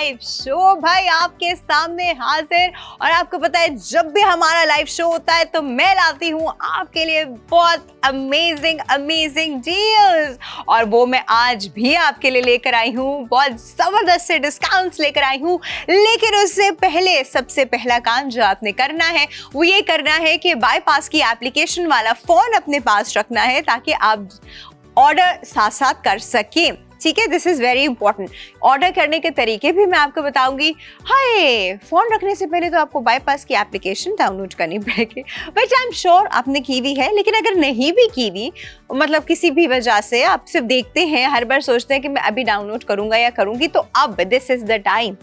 Live show भाई आपके सामने हाजिर। और आपको पता है जब भी हमारा लाइव शो होता है तो मैं लाती हूँ आपके लिए बहुत अमेजिंग डील्स, और वो मैं आज भी आपके लिए लेकर आई हूँ। बहुत जबरदस्त से डिस्काउंट्स लेकर आई हूँ। लेकिन उससे पहले सबसे पहला काम जो आपने करना है वो ये करना है कि बाईपास की एप्लीकेशन वाला फोन अपने पास रखना है ताकि आप ऑर्डर साथ साथ कर सकें। ठीक है, this is very important. Order करने के तरीके भी मैं आपको बताऊंगी। हाय, फोन रखने से पहले तो आपको बाईपास की एप्लीकेशन डाउनलोड करनी पड़ेगी, बट आई एम श्योर आपने की हुई है। लेकिन अगर नहीं भी की हुई, मतलब किसी भी वजह से आप सिर्फ देखते हैं, हर बार सोचते हैं कि मैं अभी डाउनलोड करूंगा या करूंगी, तो अब दिस इज द टाइम,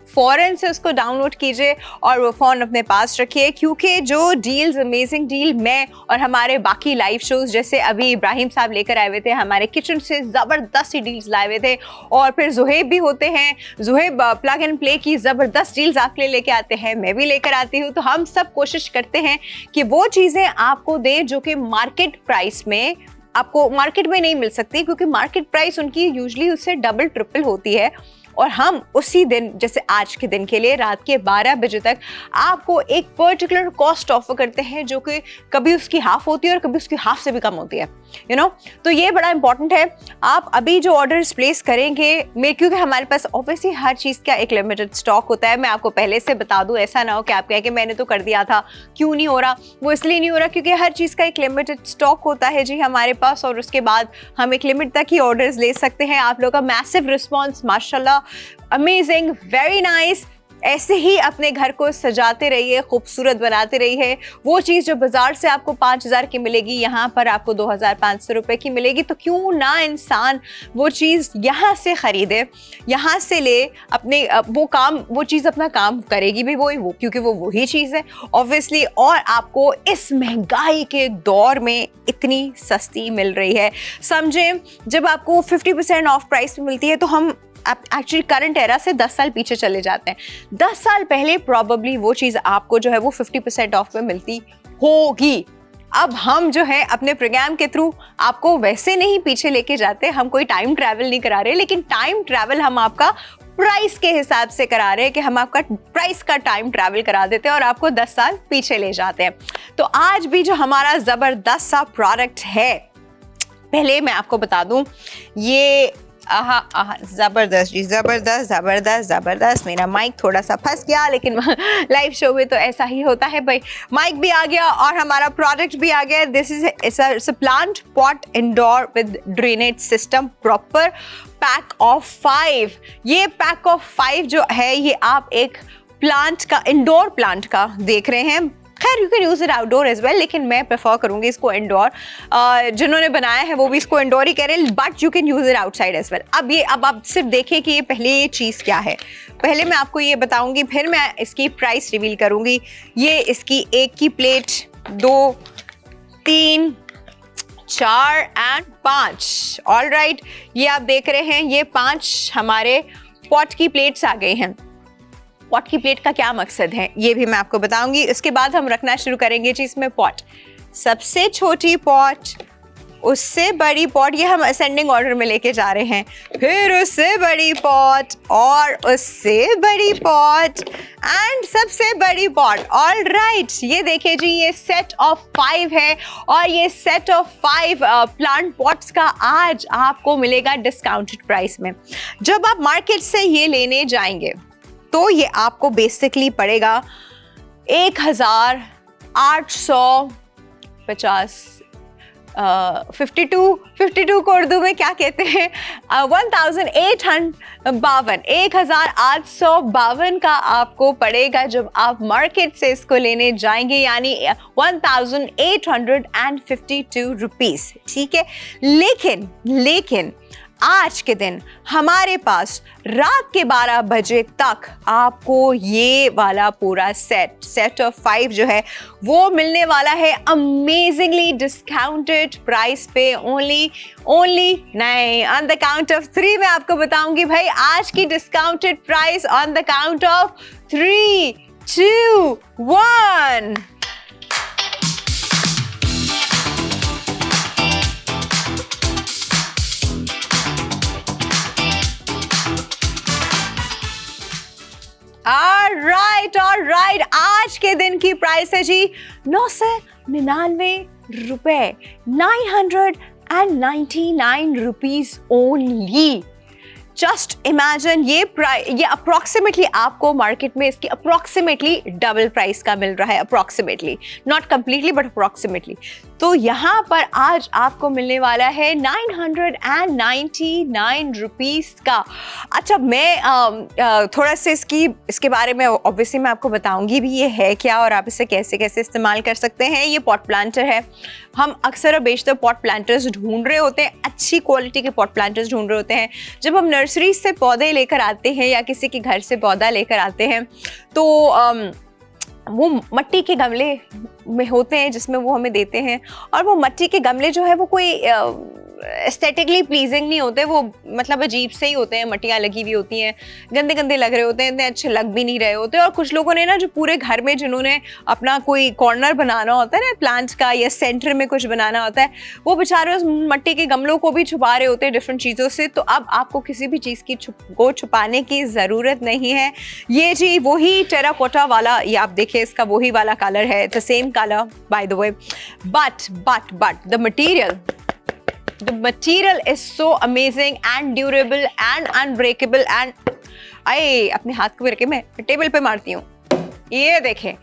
फौरन से उसको डाउनलोड कीजिए और वो फ़ोन अपने पास रखिए। क्योंकि जो डील्स, अमेजिंग डील मैं और हमारे बाकी लाइव शोज, जैसे अभी इब्राहिम साहब लेकर आए हुए थे, हमारे किचन से ज़बरदस्त डील्स लाए हुए थे, और फिर जुहेब भी होते हैं, जुहेब प्लग एंड प्ले की ज़बरदस्त डील्स आपके लिए लेके आते हैं, मैं भी लेकर आती हूँ। तो हम सब कोशिश करते हैं कि वो चीज़ें आपको दें जो कि मार्केट प्राइस में आपको मार्केट में नहीं मिल सकती, क्योंकि मार्केट प्राइस उनकी यूजुअली उससे डबल ट्रिपल होती है। और हम उसी दिन, जैसे आज के दिन के लिए रात के 12 बजे तक आपको एक पर्टिकुलर कॉस्ट ऑफर करते हैं जो कि कभी उसकी हाफ होती है और कभी उसकी हाफ से भी कम होती है, यू नो। तो ये बड़ा इंपॉर्टेंट है। आप अभी जो ऑर्डर्स प्लेस करेंगे, क्योंकि हमारे पास ऑब्वियसली हर चीज़ का एक लिमिटेड स्टॉक होता है। मैं आपको पहले से बता दूं, ऐसा ना हो कि आप कहें कि मैंने तो कर दिया था, क्यों नहीं हो रहा। वो इसलिए नहीं हो रहा क्योंकि हर चीज़ का एक लिमिटेड स्टॉक होता है जी हमारे पास, और उसके बाद हम एक लिमिट तक ही ऑर्डर्स ले सकते हैं। आप लोगों का मैसिव रिस्पॉन्स, माशाल्लाह, अमेजिंग, वेरी नाइस। ऐसे ही अपने घर को सजाते रहिए, खूबसूरत बनाते रहिए। वो चीज़ जो बाजार से आपको 5000 की मिलेगी, यहाँ पर आपको 2500 रुपये की मिलेगी। तो क्यों ना इंसान वो चीज़ यहाँ से ख़रीदे, यहाँ से ले, अपने वो चीज़ अपना काम करेगी भी वो, क्योंकि वो वही चीज़ है ऑब्वियसली। और आपको इस महंगाई के दौर में इतनी सस्ती मिल रही है। समझें, जब आपको 50% ऑफ प्राइस में मिलती है तो हम एक्चुअली करंट एरा से 10 साल पीछे चले जाते हैं। 10 साल पहले प्रॉबेबली वो चीज़ आपको जो है वो 50% ऑफ में मिलती होगी। अब हम जो है अपने प्रोग्राम के थ्रू आपको वैसे नहीं पीछे लेके जाते, हम कोई टाइम ट्रैवल नहीं करा रहे, लेकिन टाइम ट्रैवल हम आपका प्राइस के हिसाब से करा रहे हैं कि हम आपका प्राइस का टाइम ट्रैवल करा देते हैं और आपको 10 साल पीछे ले जाते हैं। तो आज भी जो हमारा ज़बरदस्त सा प्रोडक्ट है, पहले मैं आपको बता दूं, ये जबरदस्त जी, जबरदस्त। मेरा माइक थोड़ा सा फंस गया, लेकिन लाइव शो में तो ऐसा ही होता है भाई। माइक भी आ गया और हमारा प्रोडक्ट भी आ गया। This is a plant pot indoor with drainage system, proper pack of 5। ये पैक ऑफ 5 जो है, ये आप एक प्लांट का, इंडोर प्लांट का देख रहे हैं। खैर, you can use it outdoor as well, लेकिन मैं प्रेफर करूंगी इसको इंडोर। जिन्होंने बनाया है वो भी इसको इंडोर ही कह रहे हैं, but you can use it outside as well. अब आप सिर्फ देखें कि ये पहले ये चीज़ क्या है। पहले मैं आपको ये बताऊंगी, फिर मैं इसकी प्राइस रिवील करूंगी। ये इसकी 1 की प्लेट, 2, 3, 4 एंड 5। ऑल राइट, ये आप देख रहे हैं, ये 5 हमारे पॉट की प्लेट्स आ गई हैं। पॉट की प्लेट का क्या मकसद है ये भी मैं आपको बताऊंगी। उसके बाद हम रखना शुरू करेंगे जी इसमें पॉट। सबसे छोटी पॉट, उससे बड़ी पॉट, ये हम असेंडिंग ऑर्डर में लेके जा रहे हैं, फिर उससे बड़ी पॉट और उससे बड़ी पॉट एंड सबसे बड़ी पॉट। ऑल राइट, ये देखिए जी, ये सेट ऑफ 5 है और ये सेट ऑफ 5 प्लांट पॉट्स का आज आपको मिलेगा डिस्काउंटेड प्राइस में। जब आप मार्केट से ये लेने जाएंगे तो ये आपको बेसिकली पड़ेगा 1850, 52 को उर्दू में क्या कहते हैं, 1852 का आपको पड़ेगा जब आप मार्केट से इसको लेने जाएंगे, यानी 1852 रुपीस। ठीक है, लेकिन आज के दिन हमारे पास रात के 12 बजे तक आपको ये वाला पूरा सेट ऑफ 5 जो है वो मिलने वाला है अमेजिंगली डिस्काउंटेड प्राइस पे। ओनली नहीं, ऑन द काउंट ऑफ 3 मैं आपको बताऊंगी भाई आज की discounted price. On the count of 3, 2, 1। Alright, आज के दिन की प्राइस है जी 999 रुपए, 999 रुपीज ओनली। जस्ट इमेजिन, ये अप्रॉक्सीमेटली आपको मार्केट में इसकी अप्रॉक्सीमेटली डबल प्राइस का मिल रहा है, approximately, not completely but approximately. तो यहाँ पर आज आपको मिलने वाला है 999 रुपीज़ का। अच्छा, मैं थोड़ा सा इसके बारे में ऑब्वियसली मैं आपको बताऊंगी भी ये है क्या और आप इसे कैसे कैसे इस्तेमाल कर सकते हैं। ये पॉट प्लांटर है। हम अक्सर और बेशतर पॉट प्लांटर्स ढूंढ रहे होते हैं, अच्छी क्वालिटी के पॉट प्लांटर्स ढूंढ रहे होते हैं। जब हम नर्सरी से पौधे लेकर आते हैं या किसी के घर से पौधा लेकर आते हैं तो वो मट्टी के गमले में होते हैं जिसमें वो हमें देते हैं, और वो मट्टी के गमले जो है वो कोई एस्थेटिकली प्लीजिंग नहीं होते, वो मतलब अजीब से ही होते हैं, मट्टियाँ लगी हुई होती हैं, गंदे गंदे लग रहे होते हैं, इतने अच्छे लग भी नहीं रहे होते। और कुछ लोगों ने ना जो पूरे घर में जिन्होंने अपना कोई कॉर्नर बनाना होता है ना प्लांट्स का, या सेंटर में कुछ बनाना होता है, वो बेचारे उस मट्टी के गमलों को भी छुपा रहे होते हैं डिफरेंट चीज़ों से। तो अब आपको किसी भी चीज़ की छुपाने की ज़रूरत नहीं है। ये जी वही टेराकोटा वाला, ये आप देखिए इसका वही वाला कलर है, the same colour by the way, but the material is so amazing and durable and unbreakable and आए अपने हाथ को रखे मैं टेबल पे मारती हूँ, ये देखें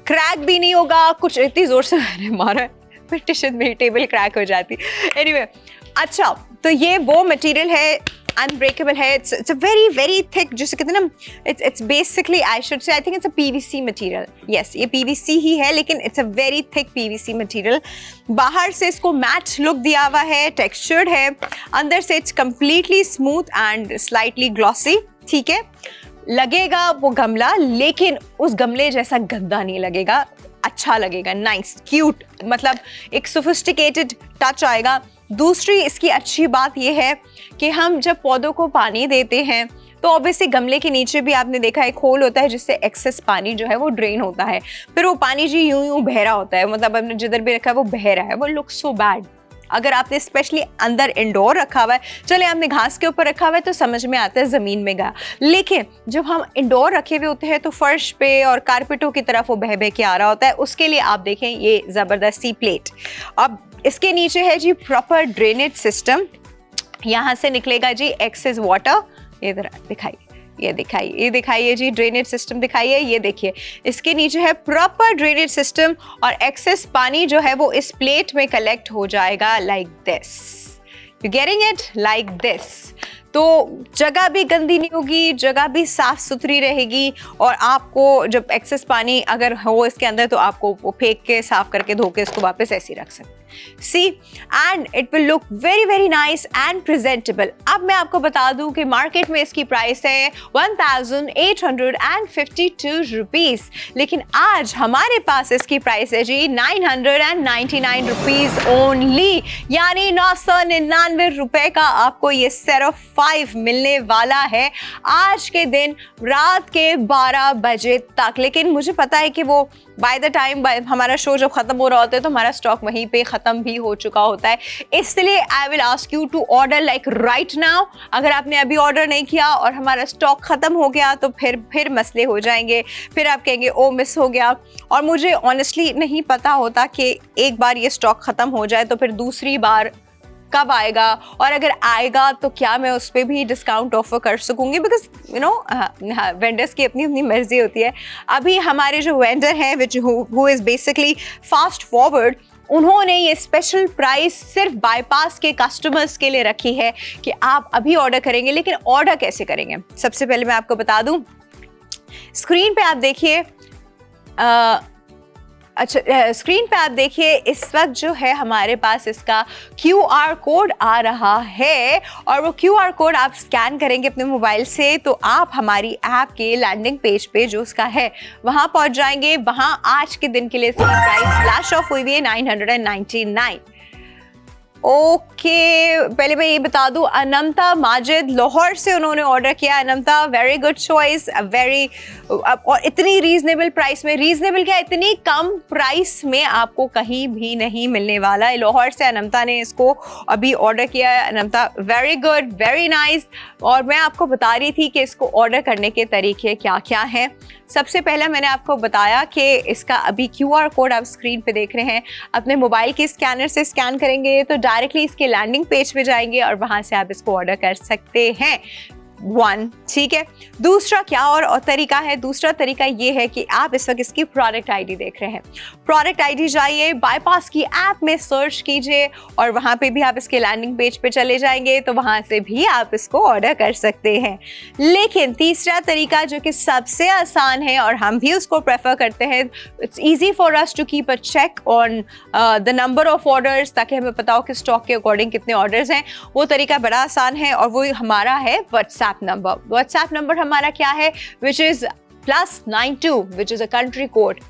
क्रैक भी नहीं होगा। कुछ इतनी जोर से मैंने मारा फिर टिशन मेरी टेबल क्रैक हो जाती। एनीवे, अच्छा तो ये वो मटेरियल है, अनब्रेकेबल है। इट्स अ वेरी थिक, जिसे कहते हैं ना, it's basically I should say I think it's a PVC material. Yes, ये पीवीसी ही है, लेकिन it's a very thick PVC material. बाहर से इसको मैट लुक दिया हुआ है, टेक्सचर्ड है, अंदर से it's completely smooth and slightly glossy. ठीक है, लगेगा वो गमला, लेकिन उस गमले जैसा गंदा नहीं लगेगा, अच्छा लगेगा, नाइस क्यूट, मतलब एक सोफिस्टिकेटेड टच आएगा। दूसरी इसकी अच्छी बात यह है कि हम जब पौधों को पानी देते हैं तो ऑब्वियसली गमले के नीचे भी आपने देखा एक होल होता है जिससे एक्सेस पानी जो है वो ड्रेन होता है। फिर वो पानी जी यूं बह रहा होता है, मतलब आपने जिधर भी रखा है वो बह रहा है, वो लुक सो बैड। अगर आपने स्पेशली अंदर इंडोर रखा हुआ है, चले आपने घास के ऊपर रखा हुआ है तो समझ में आता है ज़मीन में गया, लेकिन जब हम इंडोर रखे हुए होते हैं तो फर्श पे और कारपेटों की तरफ वो बह के आ रहा होता है। उसके लिए आप देखें ये ज़बरदस्ती प्लेट। अब इसके नीचे है जी प्रॉपर ड्रेनेज सिस्टम, यहाँ से निकलेगा जी एक्सेस वाटर। ये दिखाइए, ये दिखाइए जी ड्रेनेज सिस्टम दिखाइए, ये देखिए इसके नीचे है प्रॉपर ड्रेनेज सिस्टम, और एक्सेस पानी जो है वो इस प्लेट में कलेक्ट हो जाएगा like this, you getting it, like this. तो जगह भी गंदी नहीं होगी, जगह भी साफ सुथरी रहेगी, और आपको जब एक्सेस पानी अगर हो इसके अंदर तो आपको वो फेंक के साफ करके धो के इसको वापस ऐसे ही रख सकते हैं। See, and it will look very nice and presentable. अब मैं आपको बता दूं कि मार्केट में इसकी प्राइस है 1852 रुपीज़, लेकिन आज हमारे पास इसकी प्राइस है जी 999 रुपीज़ ओनली, यानी 999 रुपए का आपको ये सेट ऑफ 5 मिलने वाला है आज के दिन रात के 12 बजे तक। लेकिन मुझे पता है कि वो बाय द टाइम हमारा शो जब खत्म हो रहा होता है तो हमारा स्टॉक वहीं पे खत्म भी हो चुका होता है, इसलिए I will ask you to order like right now. अगर आपने अभी ऑर्डर नहीं किया और हमारा स्टॉक खत्म हो गया तो फिर मसले हो जाएंगे, फिर आप कहेंगे ओ मिस हो गया। और मुझे ऑनेस्टली नहीं पता होता कि एक बार ये स्टॉक खत्म हो जाए तो फिर दूसरी बार कब आएगा, और अगर आएगा तो क्या मैं उस पर भी डिस्काउंट ऑफर कर सकूंगी, बिकॉज यू नो वेंडर्स की अपनी अपनी मर्जी होती है। अभी हमारे जो वेंडर हैं which who is basically fast forward, उन्होंने ये स्पेशल प्राइस सिर्फ बाईपास के कस्टमर्स के लिए रखी है कि आप अभी ऑर्डर करेंगे। लेकिन ऑर्डर कैसे करेंगे, सबसे पहले मैं आपको बता दूं, स्क्रीन पे आप देखिए, अच्छा स्क्रीन पे आप देखिए इस वक्त जो है हमारे पास इसका QR कोड आ रहा है, और वो QR कोड आप स्कैन करेंगे अपने मोबाइल से तो आप हमारी ऐप के लैंडिंग पेज पे जो उसका है वहाँ पहुँच जाएंगे। वहाँ आज के दिन के लिए इसकी प्राइस फ्लैश ऑफ हुई हुई है 999। ओके पहले मैं ये बता दूं, अनमता माजिद लाहौर से उन्होंने ऑर्डर किया। Anmata very good choice, very, और इतनी रीजनेबल प्राइस में, रीजनेबल क्या, इतनी कम प्राइस में आपको कहीं भी नहीं मिलने वाला है। लाहौर से अनमता ने इसको अभी ऑर्डर किया है। Anmata very good, very nice. और मैं आपको बता रही थी कि इसको ऑर्डर करने के तरीके क्या क्या हैं। सबसे पहला मैंने आपको बताया कि इसका अभी QR कोड आप स्क्रीन पे देख रहे हैं, अपने मोबाइल के स्कैनर से स्कैन करेंगे तो डायरेक्टली इसके लैंडिंग पेज पे जाएंगे और वहां से आप इसको ऑर्डर कर सकते हैं। 1 ठीक है। दूसरा क्या और तरीका है, दूसरा तरीका ये है कि आप इस वक्त इसकी प्रोडक्ट आईडी देख रहे हैं। प्रोडक्ट आईडी जाइए, बाईपास की ऐप में सर्च कीजिए और वहाँ पे भी आप इसके लैंडिंग पेज पे चले जाएंगे तो वहाँ से भी आप इसको ऑर्डर कर सकते हैं। लेकिन तीसरा तरीका जो कि सबसे आसान है और हम भी उसको प्रेफर करते हैं, it's easy for us to keep a check on the number of orders, ताकि हमें पता हो कि स्टॉक के अकॉर्डिंग कितने ऑर्डर्स हैं। वो तरीका बड़ा आसान है और वो हमारा है व्हाट्सएप नंबर। व्हाट्सएप नंबर हमारा क्या है, which is +92 which is a country code,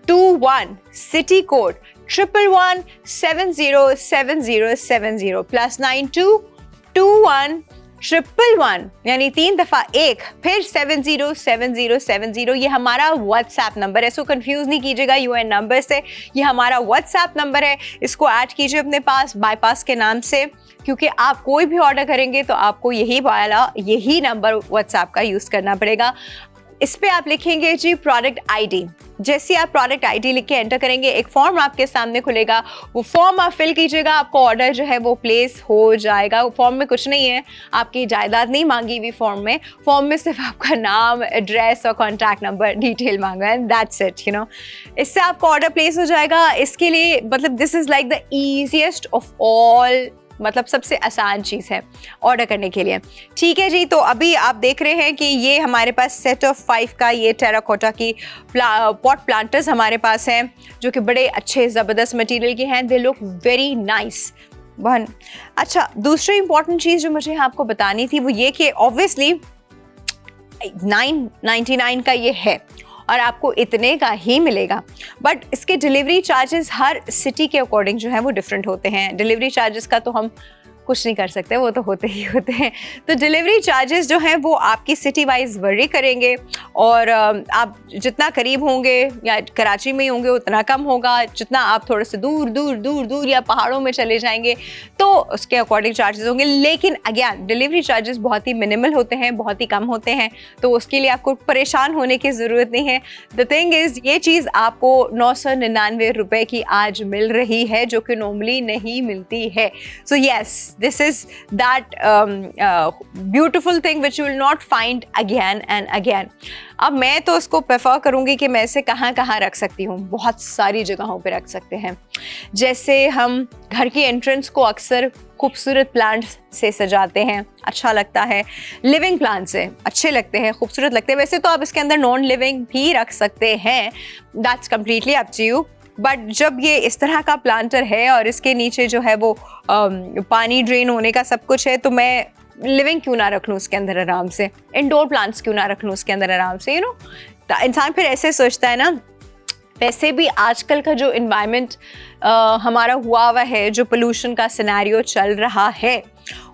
21 city code, 111 707070 +92 21 111 यानी 3 दफा 1 फिर 707070। ये हमारा व्हाट्सएप नंबर है, सो कंफ्यूज नहीं कीजिएगा UN नंबर से। ये हमारा व्हाट्सएप नंबर है, इसको ऐड कीजिए अपने पास बाईपास के नाम से, क्योंकि आप कोई भी ऑर्डर करेंगे तो आपको यही नंबर व्हाट्सएप का यूज करना पड़ेगा। इस पे आप लिखेंगे जी प्रोडक्ट आईडी। जैसे आप प्रोडक्ट आईडी लिख के एंटर करेंगे, एक फॉर्म आपके सामने खुलेगा, वो फॉर्म आप फिल कीजिएगा, आपको ऑर्डर जो है वो प्लेस हो जाएगा। वो फॉर्म में कुछ नहीं है, आपकी जायदाद नहीं मांगी हुई फॉर्म में सिर्फ आपका नाम, एड्रेस और कॉन्टैक्ट नंबर डिटेल मांगा है, दैट्स इट, यू नो। इससे आपका ऑर्डर प्लेस हो जाएगा। इसके लिए मतलब this is like the easiest of all, मतलब सबसे आसान चीज़ है ऑर्डर करने के लिए। ठीक है जी, तो अभी आप देख रहे हैं कि ये हमारे पास सेट ऑफ 5 का ये टेराकोटा की पॉट प्लांटर्स हमारे पास हैं, जो कि बड़े अच्छे ज़बरदस्त मटेरियल के हैं। They look very nice. अच्छा, दूसरी इंपॉर्टेंट चीज़ जो मुझे आपको बतानी थी वो ये कि ऑब्वियसली 999 का ये है और आपको इतने का ही मिलेगा, बट इसके डिलीवरी चार्जेस हर सिटी के अकॉर्डिंग जो है वो डिफरेंट होते हैं। डिलीवरी चार्जेस का तो हम कुछ नहीं कर सकते, वो तो होते ही होते हैं। तो डिलीवरी चार्जेस जो हैं वो आपकी सिटी वाइज वरी करेंगे और आप जितना करीब होंगे या कराची में ही होंगे उतना कम होगा। जितना आप थोड़े से दूर या पहाड़ों में चले जाएंगे तो उसके अकॉर्डिंग चार्जेस होंगे। लेकिन अगेन डिलीवरी चार्जेस बहुत ही मिनिमल होते हैं, बहुत ही कम होते हैं, तो उसके लिए आपको परेशान होने की ज़रूरत नहीं है। द थिंग इज़, ये चीज़ आपको 999 रुपये की आज मिल रही है, जो कि नॉर्मली नहीं मिलती है। So yes, this is that beautiful thing which you will not find again and again. अब मैं तो उसको प्रेफर करूँगी कि मैं इसे कहाँ कहाँ रख सकती हूँ, बहुत सारी जगहों पे रख सकते हैं। जैसे हम घर की एंट्रेंस को अक्सर खूबसूरत प्लांट्स से सजाते हैं, अच्छा लगता है। लिविंग प्लांट्स से अच्छे लगते हैं, खूबसूरत लगते हैं। वैसे तो आप इसके अंदर नॉन लिविंग भी रख सकते हैं, that's completely up to you. But जब ये इस तरह का प्लांटर है और इसके नीचे जो है वो पानी ड्रेन होने का सब कुछ है, तो मैं लिविंग क्यों ना रख लूँ उसके अंदर आराम से, इंडोर प्लांट्स क्यों ना रख लूँ उसके अंदर आराम से, यू नो। इंसान फिर ऐसे सोचता है ना। वैसे भी आजकल का जो इन्वायरमेंट हमारा हुआ है, जो पोल्यूशन का सिनेरियो चल रहा है,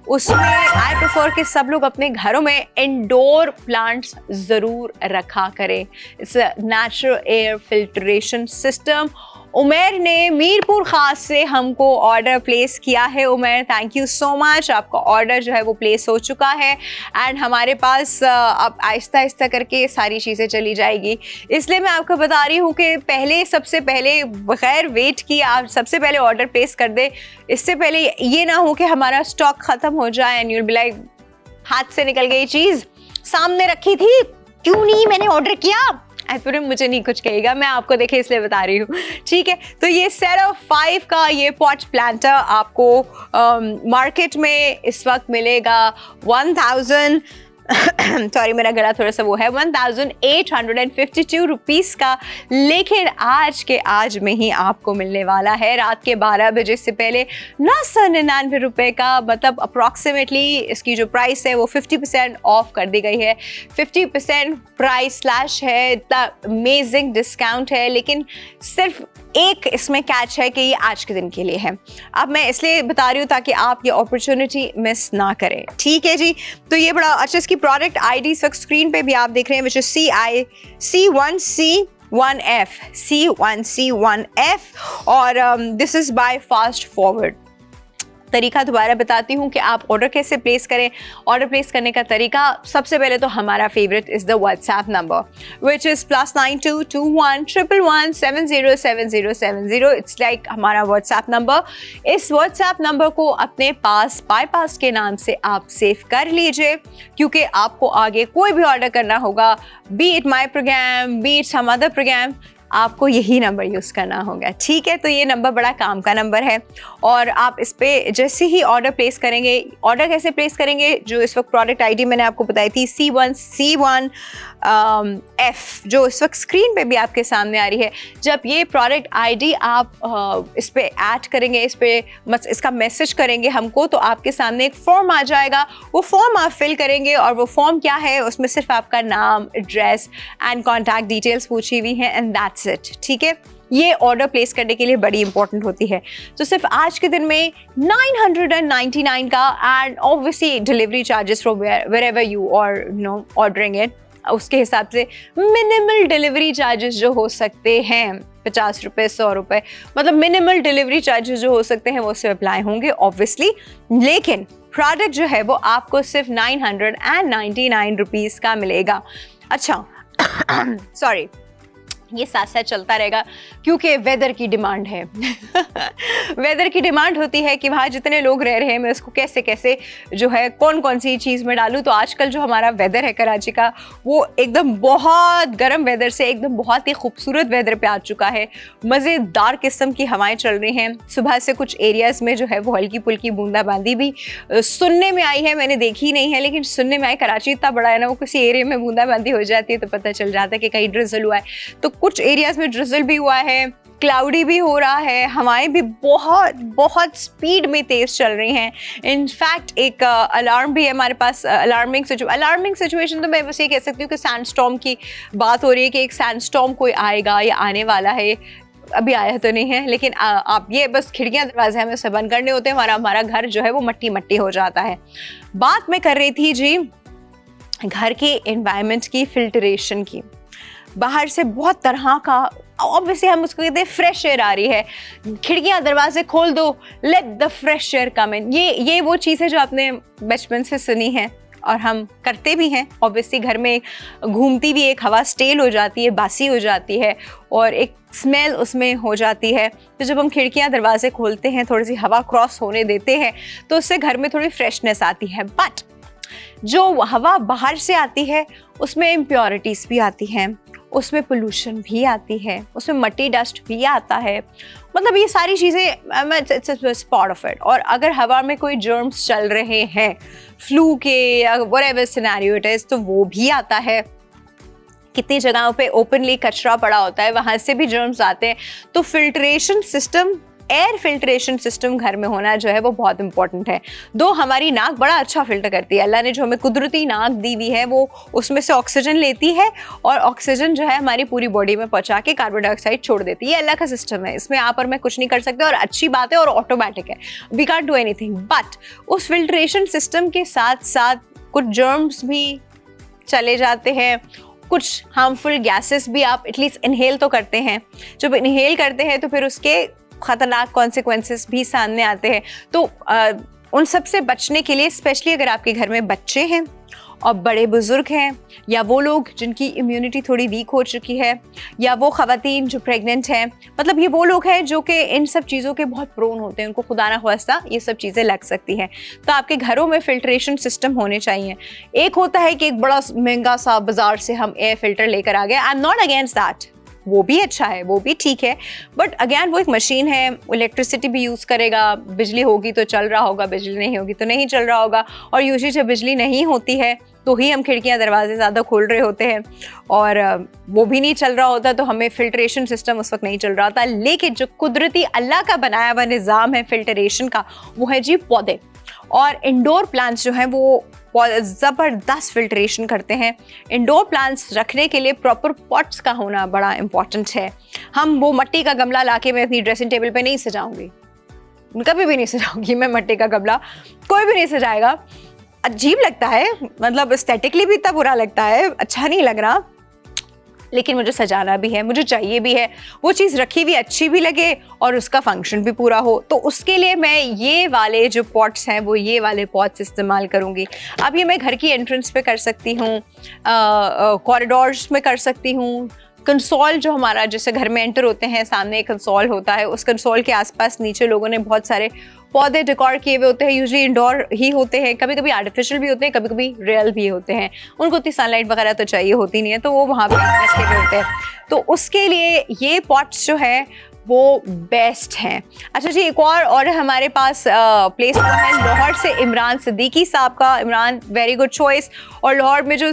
उसमें आई प्रेफर कि सब लोग अपने घरों में इंडोर प्लांट्स ज़रूर रखा करें। It's natural air filtration system. Umer ने मीरपुर खास से हमको ऑर्डर प्लेस किया है। Umer, thank you so much, आपका ऑर्डर जो है वो प्लेस हो चुका है एंड हमारे पास अब आहिस्ता आहिस्ता करके सारी चीज़ें चली जाएगी। इसलिए मैं आपको बता रही हूँ कि सबसे पहले बगैर वेट किए आप सबसे पहले ऑर्डर प्लेस कर दे। इससे पहले ये ना हो कि हमारा स्टॉक ख़त्म हो जाए and you will be like, हाथ से निकल गई चीज़, सामने रखी थी, क्यों नहीं मैंने ऑर्डर किया। पूरे मुझे नहीं कुछ कहेगा, मैं आपको देखे इसलिए बता रही हूँ, ठीक है। तो ये सेट ऑफ 5 का ये पॉट प्लांटर आपको मार्केट में इस वक्त मिलेगा 1000 सॉरी मेरा गला थोड़ा सा वो है, 1852 रुपीस का। लेकिन आज के आज में ही आपको मिलने वाला है रात के 12 बजे से पहले 999 रुपये का। मतलब अप्रॉक्सीमेटली इसकी जो प्राइस है वो 50% ऑफ कर दी गई है। 50% प्राइस स्लैश है, इतना अमेजिंग डिस्काउंट है। लेकिन सिर्फ एक इसमें कैच है कि ये आज के दिन के लिए है। अब मैं इसलिए बता रही हूँ ताकि आप ये अपॉर्चुनिटी मिस ना करें, ठीक है जी। तो ये बड़ा अच्छा, इसकी प्रोडक्ट आईडी स्क्रीन पे भी आप देख रहे हैं, विच इज C1C1F और this is by fast forward. तरीका दोबारा बताती हूँ कि आप ऑर्डर कैसे प्लेस करें। ऑर्डर प्लेस करने का तरीका, सबसे पहले तो हमारा favourite is the WhatsApp number which is +922111707070। It's like हमारा व्हाट्सएप नंबर। इस व्हाट्सएप नंबर को अपने पास बाईपास के नाम से आप सेव कर लीजिए, क्योंकि आपको आगे कोई भी ऑर्डर करना होगा, be it my programme, be it some other programme, आपको यही नंबर यूज़ करना होगा, ठीक है। तो ये नंबर बड़ा काम का नंबर है और आप इस पर जैसे ही ऑर्डर प्लेस करेंगे, ऑर्डर कैसे प्लेस करेंगे, जो इस वक्त प्रोडक्ट आईडी मैंने आपको बताई थी C1C1F, जो इस वक्त स्क्रीन पे भी आपके सामने आ रही है। जब ये प्रोडक्ट आईडी आप इस पर ऐड करेंगे, इस पर इसका मैसेज करेंगे हमको, तो आपके सामने एक फॉर्म आ जाएगा। वो फॉर्म आप फिल करेंगे और वो फॉर्म क्या है, उसमें सिर्फ आपका नाम, एड्रेस एंड कॉन्टैक्ट डिटेल्स पूछी हुई हैं एंड दैट्स इट, ठीक है। ये ऑर्डर प्लेस करने के लिए बड़ी इंपॉर्टेंट होती है। तो सिर्फ आज के दिन में 999 का and obviously delivery charges from wherever you और ऑर्डरिंग इट, उसके हिसाब से मिनिमल डिलीवरी चार्जेस जो हो सकते हैं 50 रुपये, 100 रुपये, मतलब मिनिमल डिलीवरी चार्जेस जो हो सकते हैं वो सिर्फ अप्लाई होंगे ऑब्वियसली। लेकिन प्रोडक्ट जो है वो आपको सिर्फ 999 रुपीज़ का मिलेगा। अच्छा सॉरी, ये साथ साथ चलता रहेगा क्योंकि वेदर की डिमांड है। वेदर की डिमांड होती है कि वहाँ जितने लोग रह रहे हैं मैं उसको कैसे कैसे जो है कौन कौन सी चीज़ में डालूँ। तो आजकल जो हमारा वेदर है कराची का, वो एकदम बहुत गर्म वेदर से एकदम बहुत ही खूबसूरत वेदर पे आ चुका है। मज़ेदार किस्म की हवाएं चल रही हैं। सुबह से कुछ एरियाज़ में जो है वो हल्की पुल्की बूंदाबांदी भी सुनने में आई है, मैंने देखी नहीं है लेकिन सुनने में आई। कराची इतना बड़ा है ना, वो किसी एरिया में बूंदाबांदी हो जाती है तो पता चल जाता है कि कहीं ड्रिजल हुआ है। तो कुछ एरियाज में ड्रिजल भी हुआ है, क्लाउडी भी हो रहा है, हवाएं भी बहुत बहुत स्पीड में तेज चल रही हैं। इनफैक्ट एक अलार्म भी है हमारे पास, अलार्मिंग सिचुएशन। तो मैं बस ये कह सकती हूँ कि सैंडस्टॉर्म की बात हो रही है कि एक सैंडस्टॉर्म कोई आएगा या आने वाला है। अभी आया तो नहीं है लेकिन आप ये बस खिड़कियाँ दरवाजे हमें से बंद करने होते हैं, हमारा घर जो है वो मट्टी मट्टी हो जाता है। बात मैं कर रही थी जी घर के एनवायरनमेंट की, फिल्ट्रेशन की। बाहर से बहुत तरह का, ऑब्वियसली हम उसको कहते हैं फ्रेश एयर आ रही है, खिड़कियाँ दरवाजे खोल दो, लेट द फ्रेश एयर कम इन। ये वो चीज़ है जो आपने बचपन से सुनी है और हम करते भी हैं। ऑब्वियसली घर में घूमती भी एक हवा स्टेल हो जाती है, बासी हो जाती है और एक स्मेल उसमें हो जाती है। तो जब हम खिड़कियाँ दरवाजे खोलते हैं, थोड़ी सी हवा क्रॉस होने देते हैं तो उससे घर में थोड़ी फ्रेशनेस आती है। बट जो हवा बाहर से आती है उसमें इम्प्योरिटीज़ भी आती हैं, उसमें पोल्यूशन भी आती है, उसमें मट्टी डस्ट भी आता है। मतलब ये सारी चीज़ें इट्स पार्ट ऑफ इट। और अगर हवा में कोई जर्म्स चल रहे हैं, फ्लू के या व्हाटएवर सिनेरियो इट इज़, तो वो भी आता है। कितनी जगहों पे ओपनली कचरा पड़ा होता है, वहाँ से भी जर्म्स आते हैं। तो filtration system, air filtration system घर में होना जो है वो बहुत इंपॉर्टेंट है। दो हमारी नाक बड़ा अच्छा फिल्टर करती है, अल्लाह ने जो हमें कुदरती नाक दी हुई है वो उसमें से ऑक्सीजन लेती है और ऑक्सीजन जो है हमारी पूरी बॉडी में पहुंचा के कार्बन डाइऑक्साइड छोड़ देती है। ये अल्लाह का सिस्टम है, इसमें आप और मैं कुछ नहीं कर सकते और अच्छी बात है और ऑटोमेटिक है, we can't do anything. But उस फिल्ट्रेशन सिस्टम के साथ साथ कुछ जर्म्स भी चले जाते हैं, कुछ हार्मफुल गैसेस भी आप एटलीस्ट इनहेल तो करते हैं। जब इनहेल करते हैं तो फिर उसके ख़तरनाक कॉन्सिक्वेंसेस भी सामने आते हैं। तो उन सब से बचने के लिए, स्पेशली अगर आपके घर में बच्चे हैं और बड़े बुज़ुर्ग हैं या वो लोग जिनकी इम्यूनिटी थोड़ी वीक हो चुकी है या वो ख़वातीन जो प्रेग्नेंट हैं, मतलब ये वो लोग हैं जो कि इन सब चीज़ों के बहुत प्रोन होते हैं, उनको खुदा ना ख्वास्ता ये सब चीज़ें लग सकती हैं। तो आपके घरों में फ़िल्ट्रेशन सिस्टम होने चाहिए। एक होता है कि एक बड़ा महंगा सा बाज़ार से हम एयर फिल्टर लेकर आ गए, I am not against that, वो भी अच्छा है, वो भी ठीक है। बट अगेन वो एक मशीन है, इलेक्ट्रिसिटी भी यूज़ करेगा, बिजली होगी तो चल रहा होगा, बिजली नहीं होगी तो नहीं चल रहा होगा। और यूजुअली जब बिजली नहीं होती है तो ही हम खिड़कियां दरवाजे ज़्यादा खोल रहे होते हैं और वो भी नहीं चल रहा होता तो हमें फिल्ट्रेशन सिस्टम उस वक्त नहीं चल रहा होता। लेकिन जो कुदरती अल्लाह का बनाया हुआ निज़ाम है फिल्ट्रेशन का, वो है जी पौधे। और इंडोर प्लांट्स जो हैं वो ज़बरदस्त फिल्ट्रेशन करते हैं। इंडोर प्लांट्स रखने के लिए प्रॉपर पॉट्स का होना बड़ा इंपॉर्टेंट है। हम वो मिट्टी का गमला लाके मैं अपनी ड्रेसिंग टेबल पे नहीं सजाऊंगी, कभी भी नहीं सजाऊंगी मैं मिट्टी का गमला, कोई भी नहीं सजाएगा। अजीब लगता है, मतलब एस्थेटिकली भी इतना बुरा लगता है, अच्छा नहीं लग रहा। लेकिन मुझे सजाना भी है, मुझे चाहिए भी है, वो चीज़ रखी हुई अच्छी भी लगे और उसका फंक्शन भी पूरा हो। तो उसके लिए मैं ये वाले जो पॉट्स हैं वो ये वाले पॉट्स इस्तेमाल करूँगी। अब ये मैं घर की एंट्रेंस पे कर सकती हूँ, कॉरिडोर्स में कर सकती हूँ। कंसोल जो हमारा जैसे घर में एंटर होते हैं, सामने एक कंसोल होता है, उस कंसोल के आसपास नीचे लोगों ने बहुत सारे पौधे डेकोर किए हुए होते हैं। यूजुअली इंडोर ही होते हैं, कभी कभी आर्टिफिशियल भी होते हैं, कभी कभी रियल भी होते हैं। उनको उतनी सनलाइट वगैरह तो चाहिए होती नहीं है, तो वो वहाँ पे रखे हुए होते हैं। तो उसके लिए ये पॉट्स जो है वो बेस्ट हैं। अच्छा जी, एक और हमारे पास प्लेस है लाहौर से इमरान सिद्दीकी साहब का। Imran, very good choice. और लाहौर में जो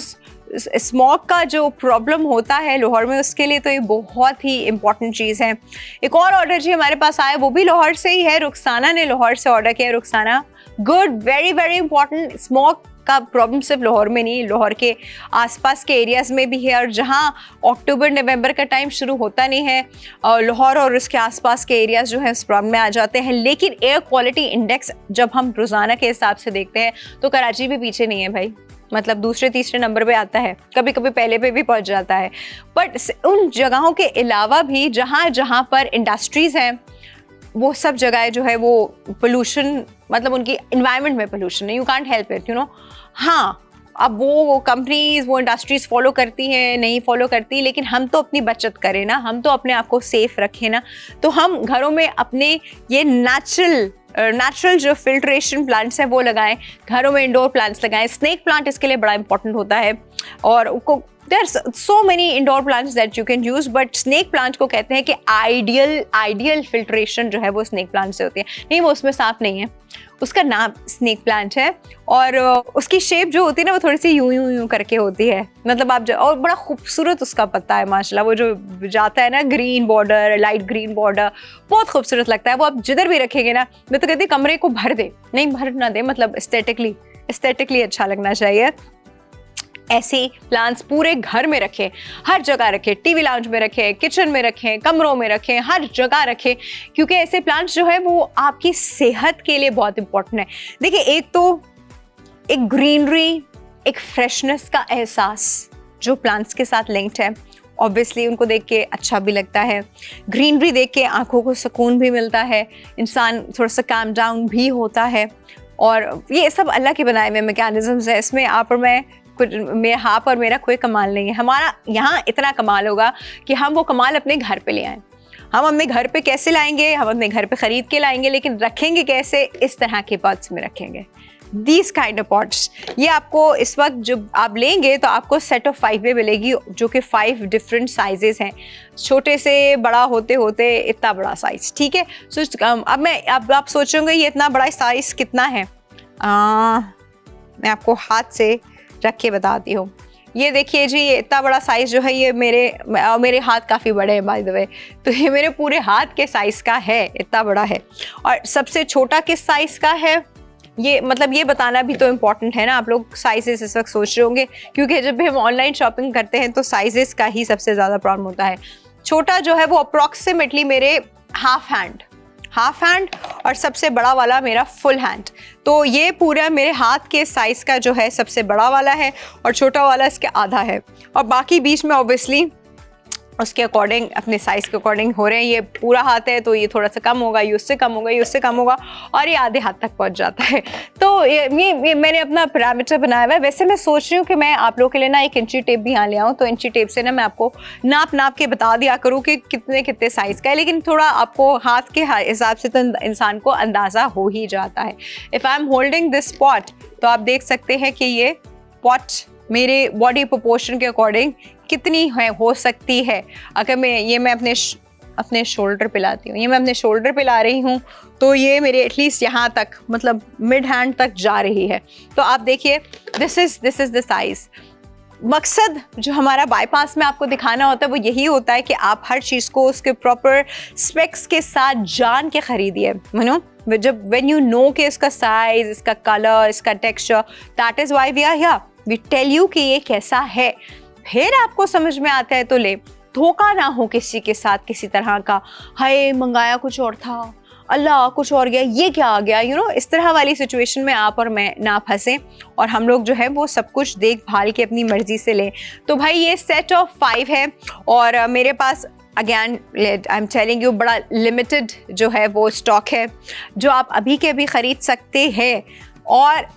स्मोक का जो प्रॉब्लम होता है लाहौर में, उसके लिए तो ये बहुत ही इंपॉर्टेंट चीज़ है। एक और ऑर्डर जी हमारे पास आया, वो भी लाहौर से ही है। रुखसाना ने लाहौर से ऑर्डर किया। Rukhsana, good, very very important. Smoke का प्रॉब्लम सिर्फ लाहौर में नहीं, लाहौर के आसपास के एरियाज़ में भी है। और जहाँ अक्टूबर नवंबर का टाइम शुरू होता नहीं है, लाहौर और उसके आसपास के एरियाज़ जो है उस प्रॉब्लम में आ जाते हैं। लेकिन एयर क्वालिटी इंडेक्स जब हम रोज़ाना के हिसाब से देखते हैं तो कराची भी पीछे नहीं है भाई, मतलब दूसरे तीसरे नंबर पे आता है, कभी कभी पहले पे भी पहुंच जाता है। बट उन जगहों के अलावा भी जहाँ जहाँ पर इंडस्ट्रीज़ हैं वो सब जगह जो है वो पोल्यूशन, मतलब उनकी इन्वायरमेंट में पोल्यूशन है। You can't help it, you know. हाँ, अब वो कंपनीज, वो इंडस्ट्रीज़ फॉलो करती हैं, नहीं फॉलो करती, लेकिन हम तो अपनी बचत करें ना, हम तो अपने आप को सेफ रखें ना। तो हम घरों में अपने ये नेचुरल जो फिल्ट्रेशन प्लांट्स हैं वो लगाएं, घरों में इंडोर प्लांट्स लगाएं। स्नेक प्लांट इसके लिए बड़ा इंपॉर्टेंट होता है। और there so many indoor plants that you can use, but snake plant को कहते हैं कि आइडियल फिल्ट्रेशन जो है वो स्नेक प्लांट से होती है। नहीं, वो उसमें सांप नहीं है, उसका नाम स्नेक प्लांट है। और उसकी शेप जो होती है ना वो थोड़ी सी यूं करके होती है, मतलब आप और बड़ा खूबसूरत उसका पत्ता है माशाल्लाह। वो जो जाता है ना green border, light green border, बहुत खूबसूरत लगता है वो। आप जिधर भी रखेंगे ना, मैं तो कहती कमरे को भर दे, नहीं भर ना दे, मतलब एस्थेटिकली अच्छा लगना चाहिए। ऐसे प्लांट्स पूरे घर में रखें, हर जगह रखें, टीवी लाउंज में रखें, किचन में रखें, कमरों में रखें, हर जगह रखें, क्योंकि ऐसे प्लांट्स जो है वो आपकी सेहत के लिए बहुत इंपॉर्टेंट है। देखिए, एक तो एक ग्रीनरी, एक फ्रेशनेस का एहसास जो प्लांट्स के साथ लिंक्ड है, ऑब्वियसली उनको देख के अच्छा भी लगता है। ग्रीनरी देख के आंखों को सुकून भी मिलता है, इंसान थोड़ा सा काम डाउन भी होता है। और ये सब अल्लाह के बनाए हुए मैकेनिज्म्स है, इसमें आप और मैं कुछ, आप और मेरा कोई कमाल नहीं है। हमारा यहाँ इतना कमाल होगा कि हम वो कमाल अपने घर पे ले आएँ। हम अपने घर पे कैसे लाएंगे? हम अपने घर पे ख़रीद के लाएंगे, लेकिन रखेंगे कैसे? इस तरह के पॉट्स में रखेंगे, दीज काइंड ऑफ पॉट्स। ये आपको इस वक्त जब आप लेंगे तो आपको सेट ऑफ 5 में मिलेगी, जो कि 5 डिफरेंट साइजेस हैं, छोटे से बड़ा होते होते इतना बड़ा साइज़, ठीक है। अब आप सोचोगे ये इतना बड़ा साइज़ कितना है? मैं आपको हाथ से रख के बताती हूँ। ये देखिए जी, ये इतना बड़ा साइज़ जो है, ये मेरे हाथ काफ़ी बड़े हैं बाय द वे, तो ये मेरे पूरे हाथ के साइज़ का है, इतना बड़ा है। और सबसे छोटा किस साइज़ का है, ये मतलब ये बताना भी तो इम्पॉर्टेंट है ना। आप लोग साइजेस इस वक्त सोच रहे होंगे, क्योंकि जब भी हम ऑनलाइन शॉपिंग करते हैं तो साइजेस का ही सबसे ज़्यादा प्रॉब्लम होता है। छोटा जो है वो अप्रॉक्सीमेटली मेरे हाफ हैंड और सबसे बड़ा वाला मेरा फुल हैंड। तो ये पूरा मेरे हाथ के साइज़ का जो है सबसे बड़ा वाला है और छोटा वाला इसके आधा है, और बाकी बीच में ऑब्वियसली उसके अकॉर्डिंग, अपने साइज़ के अकॉर्डिंग हो रहे हैं। ये पूरा हाथ है तो ये थोड़ा सा कम होगा, ये उससे कम होगा, ये उससे कम होगा, और ये आधे हाथ तक पहुंच जाता है। तो ये मैंने अपना पैरामीटर बनाया हुआ है। वैसे मैं सोच रही हूँ कि मैं आप लोगों के लिए ना एक इंची टेप भी यहाँ ले आऊँ, तो इंची टेप से ना मैं आपको नाप के बता दिया करूँ कि कितने साइज़ का है, लेकिन थोड़ा आपको हाथ के हिसाब से तो इंसान को अंदाज़ा हो ही जाता है। If I am holding this pot, तो आप देख सकते हैं कि ये पॉट मेरे बॉडी प्रोपोर्शन के अकॉर्डिंग कितनी है हो सकती है। अगर मैं अपने शोल्डर पे लाती हूँ, ये मैं अपने शोल्डर पे ला रही हूँ, तो ये मेरे एटलीस्ट यहाँ तक, मतलब मिड हैंड तक जा रही है। तो आप देखिए, दिस इज द साइज। मकसद जो हमारा बाईपास में आपको दिखाना होता है वो यही होता है कि आप हर चीज़ को उसके प्रॉपर स्पेक्स के साथ जान के खरीदिए। जब व्हेन यू नो कि इसका साइज, इसका कलर, इसका texture, that is why we are here, we tell you कि ये कैसा है। फिर आपको समझ में आता है तो ले। धोखा ना हो किसी के साथ किसी तरह का, हाय मंगाया कुछ और था, अल्लाह कुछ और गया, ये क्या आ गया, इस तरह वाली सिचुएशन में आप और मैं ना फंसें और हम लोग जो है वो सब कुछ देख भाल के अपनी मर्जी से लें। तो भाई ये सेट ऑफ 5 है और मेरे पास again I am telling you बड़ा लिमिटेड जो है वो स्टॉक है जो आप अभी के अभी ख़रीद सकते हैं और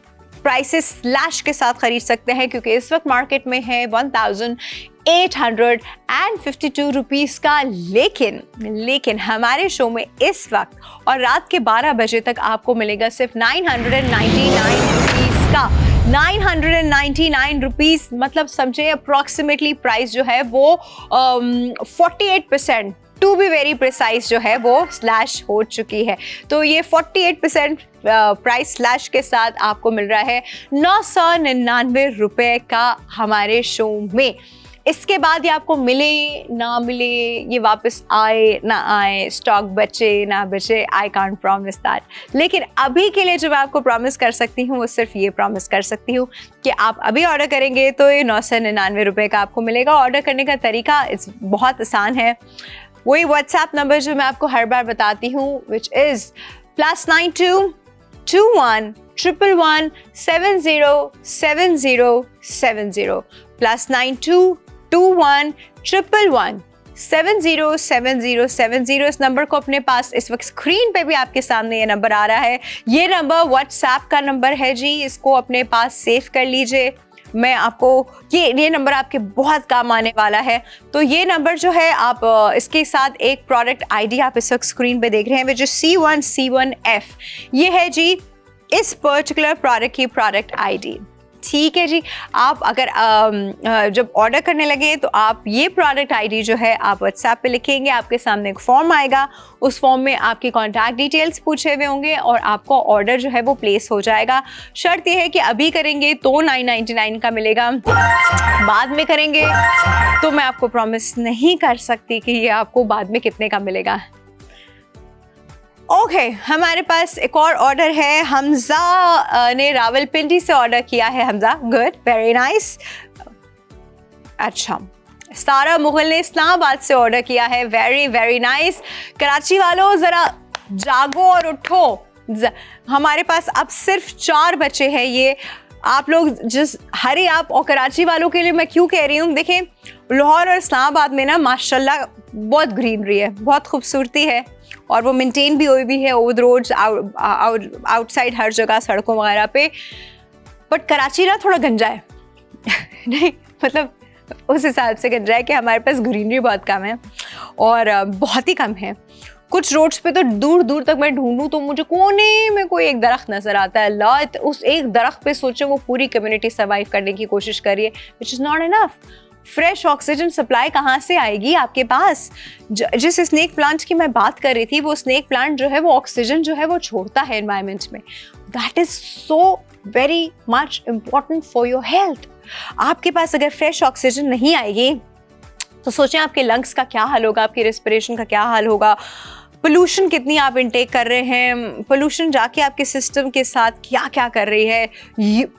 प्राइसेस स्लैश के साथ ख़रीद सकते हैं क्योंकि इस वक्त मार्केट में है 1852 रुपीज़ का। लेकिन हमारे शो में इस वक्त और रात के 12 बजे तक आपको मिलेगा सिर्फ 999 रुपीज़ का। 999 रुपीज़ मतलब समझे अप्रॉक्सीमेटली प्राइस जो है वो 48% टू बी वेरी प्रिसाइज जो है वो स्लैश हो चुकी है। तो ये 48% प्राइस स्लैश के साथ आपको मिल रहा है 999 रुपये का हमारे शो में। इसके बाद ये आपको मिले ना मिले, ये वापस आए ना आए, स्टॉक बचे ना बचे, आई कांट प्रॉमिस दैट। लेकिन अभी के लिए जो मैं आपको प्रॉमिस कर सकती हूँ वो सिर्फ ये प्रॉमिस कर सकती हूँ कि आप अभी ऑर्डर करेंगे तो ये 999 रुपये का आपको मिलेगा। ऑर्डर करने का तरीका बहुत आसान है, वही व्हाट्सएप नंबर जो मैं आपको हर बार बताती हूँ विच इज़ +92 21 111 70 70 70 +92 21 111 70 70 70। इस नंबर को अपने पास इस वक्त स्क्रीन पे भी आपके सामने ये नंबर आ रहा है, ये नंबर व्हाट्सएप का नंबर है जी, इसको अपने पास सेव कर लीजिए। मैं आपको ये नंबर आपके बहुत काम आने वाला है। तो ये नंबर जो है आप इसके साथ एक प्रोडक्ट आईडी आप इस वक्त स्क्रीन पे देख रहे हैं जो C1C1F, ये है जी इस पर्टिकुलर प्रोडक्ट की प्रोडक्ट आईडी। ठीक है जी, आप अगर जब ऑर्डर करने लगे तो आप ये प्रोडक्ट आईडी जो है आप व्हाट्सएप पे लिखेंगे, आपके सामने एक फॉर्म आएगा, उस फॉर्म में आपकी कॉन्टैक्ट डिटेल्स पूछे हुए होंगे और आपका ऑर्डर जो है वो प्लेस हो जाएगा। शर्त ये है कि अभी करेंगे तो 999 का मिलेगा, बाद में करेंगे तो मैं आपको प्रॉमिस नहीं कर सकती कि ये आपको बाद में कितने का मिलेगा। ओके, हमारे पास एक और ऑर्डर है, हमजा ने रावलपिंडी से ऑर्डर किया है। Hamza, good, very nice. अच्छा, सारा मुगल ने इस्लामाबाद से ऑर्डर किया है, वेरी वेरी नाइस। कराची वालों ज़रा जागो और उठो, हमारे पास अब सिर्फ 4 बचे हैं। ये आप लोग हरी आप और कराची वालों के लिए मैं क्यों कह रही हूँ, देखें लाहौर और इस्लामाबाद में ना माशाल्लाह बहुत ग्रीनरी है, बहुत खूबसूरती है और वो मेंटेन भी हुई भी है ओवर द रोड्स, आउटसाइड हर जगह सड़कों वगैरह पे। बट कराची ना थोड़ा गंजा है नहीं, मतलब उस हिसाब से गंजा है कि हमारे पास ग्रीनरी बहुत कम है और बहुत ही कम है। कुछ रोड्स पे तो दूर दूर तक मैं ढूंढूं तो मुझे कोने में कोई एक दरख्त नजर आता है, अल्लाह उस एक दरख्त पे सोचो वो पूरी कम्युनिटी सर्वाइव करने की कोशिश कर रही है, which is not enough. Fresh oxygen supply कहाँ से आएगी आपके पास? जिस स्नेक प्लांट की मैं बात कर रही थी, वो स्नेक प्लांट जो है वो ऑक्सीजन जो है वो छोड़ता है एनवायरनमेंट में। That is so very much important for your health. आपके पास अगर फ्रेश ऑक्सीजन नहीं आएगी तो सोचें आपके लंग्स का क्या हाल होगा, आपकी रेस्पिरेशन का क्या हाल होगा। पोल्यूशन कितनी आप इनटेक कर रहे हैं, पोल्यूशन जाके आपके सिस्टम के साथ क्या क्या कर रही है।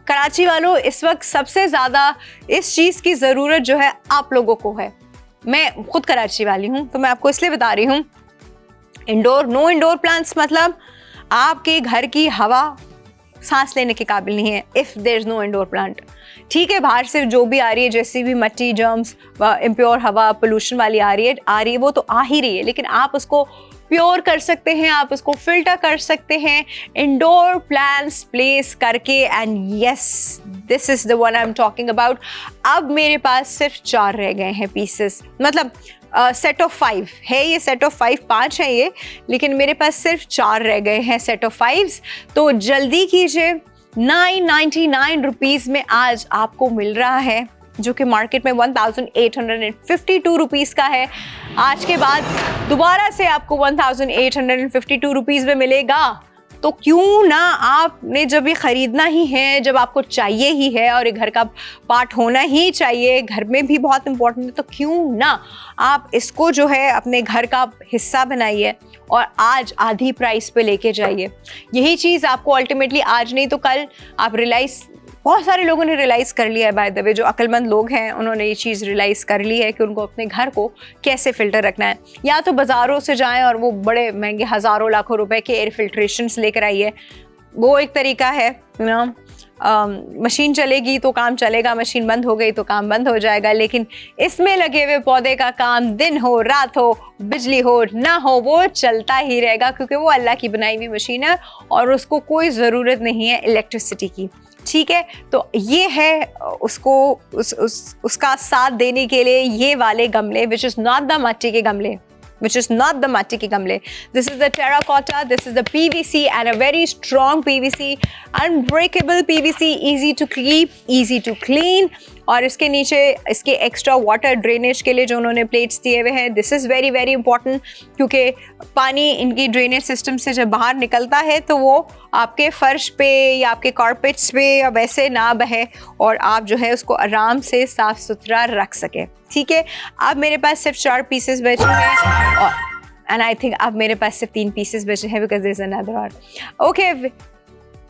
कराची वालों, इस वक्त सबसे ज़्यादा इस चीज़ की ज़रूरत जो है आप लोगों को है। मैं खुद कराची वाली हूँ तो मैं आपको इसलिए बता रही हूँ, नो इंडोर प्लांट्स मतलब आपके घर की हवा सांस लेने के काबिल नहीं है if there is no indoor plant. ठीक है, बाहर से जो भी आ रही है, जैसी भी मट्टी, जर्म्स, इम्प्योर हवा, पोल्यूशन वाली आ रही है वो तो आ ही रही है, लेकिन आप उसको प्योर कर सकते हैं, आप उसको फिल्टर कर सकते हैं इंडोर प्लांट्स प्लेस करके। And yes, this is the one I am talking about. अब मेरे पास सिर्फ 4 रह गए हैं पीसेस, मतलब सेट ऑफ 5 है ये, सेट ऑफ 5 है ये, लेकिन मेरे पास सिर्फ 4 रह गए हैं सेट ऑफ 5। तो जल्दी कीजिए, 999 रुपीज़ में आज आपको मिल रहा है, जो कि मार्केट में 1852 रुपीज़ का है। आज के बाद दोबारा से आपको 1852 रुपीज़ में मिलेगा तो क्यों ना आपने जब ये ख़रीदना ही है, जब आपको चाहिए ही है और ये घर का पार्ट होना ही चाहिए, घर में भी बहुत इम्पोर्टेंट है, तो क्यों ना आप इसको जो है अपने घर का हिस्सा बनाइए और आज आधी प्राइस पे लेके जाइए। यही चीज़ आपको अल्टीमेटली आज नहीं तो कल आप रियलाइज़, बहुत सारे लोगों ने रियलाइज़ कर लिया है, बाय द वे जो अक्लमंद लोग हैं उन्होंने ये चीज़ रियलाइज़ कर ली है कि उनको अपने घर को कैसे फ़िल्टर रखना है। या तो बाज़ारों से जाएं और वो बड़े महंगे हज़ारों लाखों रुपए के एयर फिल्ट्रेशंस लेकर आइए, वो एक तरीका है। मशीन चलेगी तो काम चलेगा, मशीन बंद हो गई तो काम बंद हो जाएगा, लेकिन इसमें लगे हुए पौधे का काम दिन हो रात हो, बिजली हो ना हो, वो चलता ही रहेगा, क्योंकि वो अल्लाह की बनाई हुई मशीन है और उसको कोई ज़रूरत नहीं है इलेक्ट्रिसिटी की। ठीक है, तो ये है उसको उसका साथ देने के लिए ये वाले गमले, विच इज़ नॉट द मट्टी के गमले, This is the terracotta, this is the PVC and a very strong PVC, unbreakable PVC, easy to keep, easy to clean। और इसके नीचे इसके एक्स्ट्रा वाटर ड्रेनेज के लिए जो उन्होंने प्लेट्स दिए हुए हैं, this is very very important, क्योंकि पानी इनकी ड्रेनेज सिस्टम से जब बाहर निकलता है तो वो आपके फर्श पे या आपके कारपेट्स पे या वैसे ना बहे और आप जो है उसको आराम से साफ़ सुथरा रख सके। ठीक है, अब मेरे पास सिर्फ 4 पीसेस बचे हैं और एंड आई थिंक अब मेरे पास सिर्फ 3 पीसेस बचे हैं, because there is another order. Okay,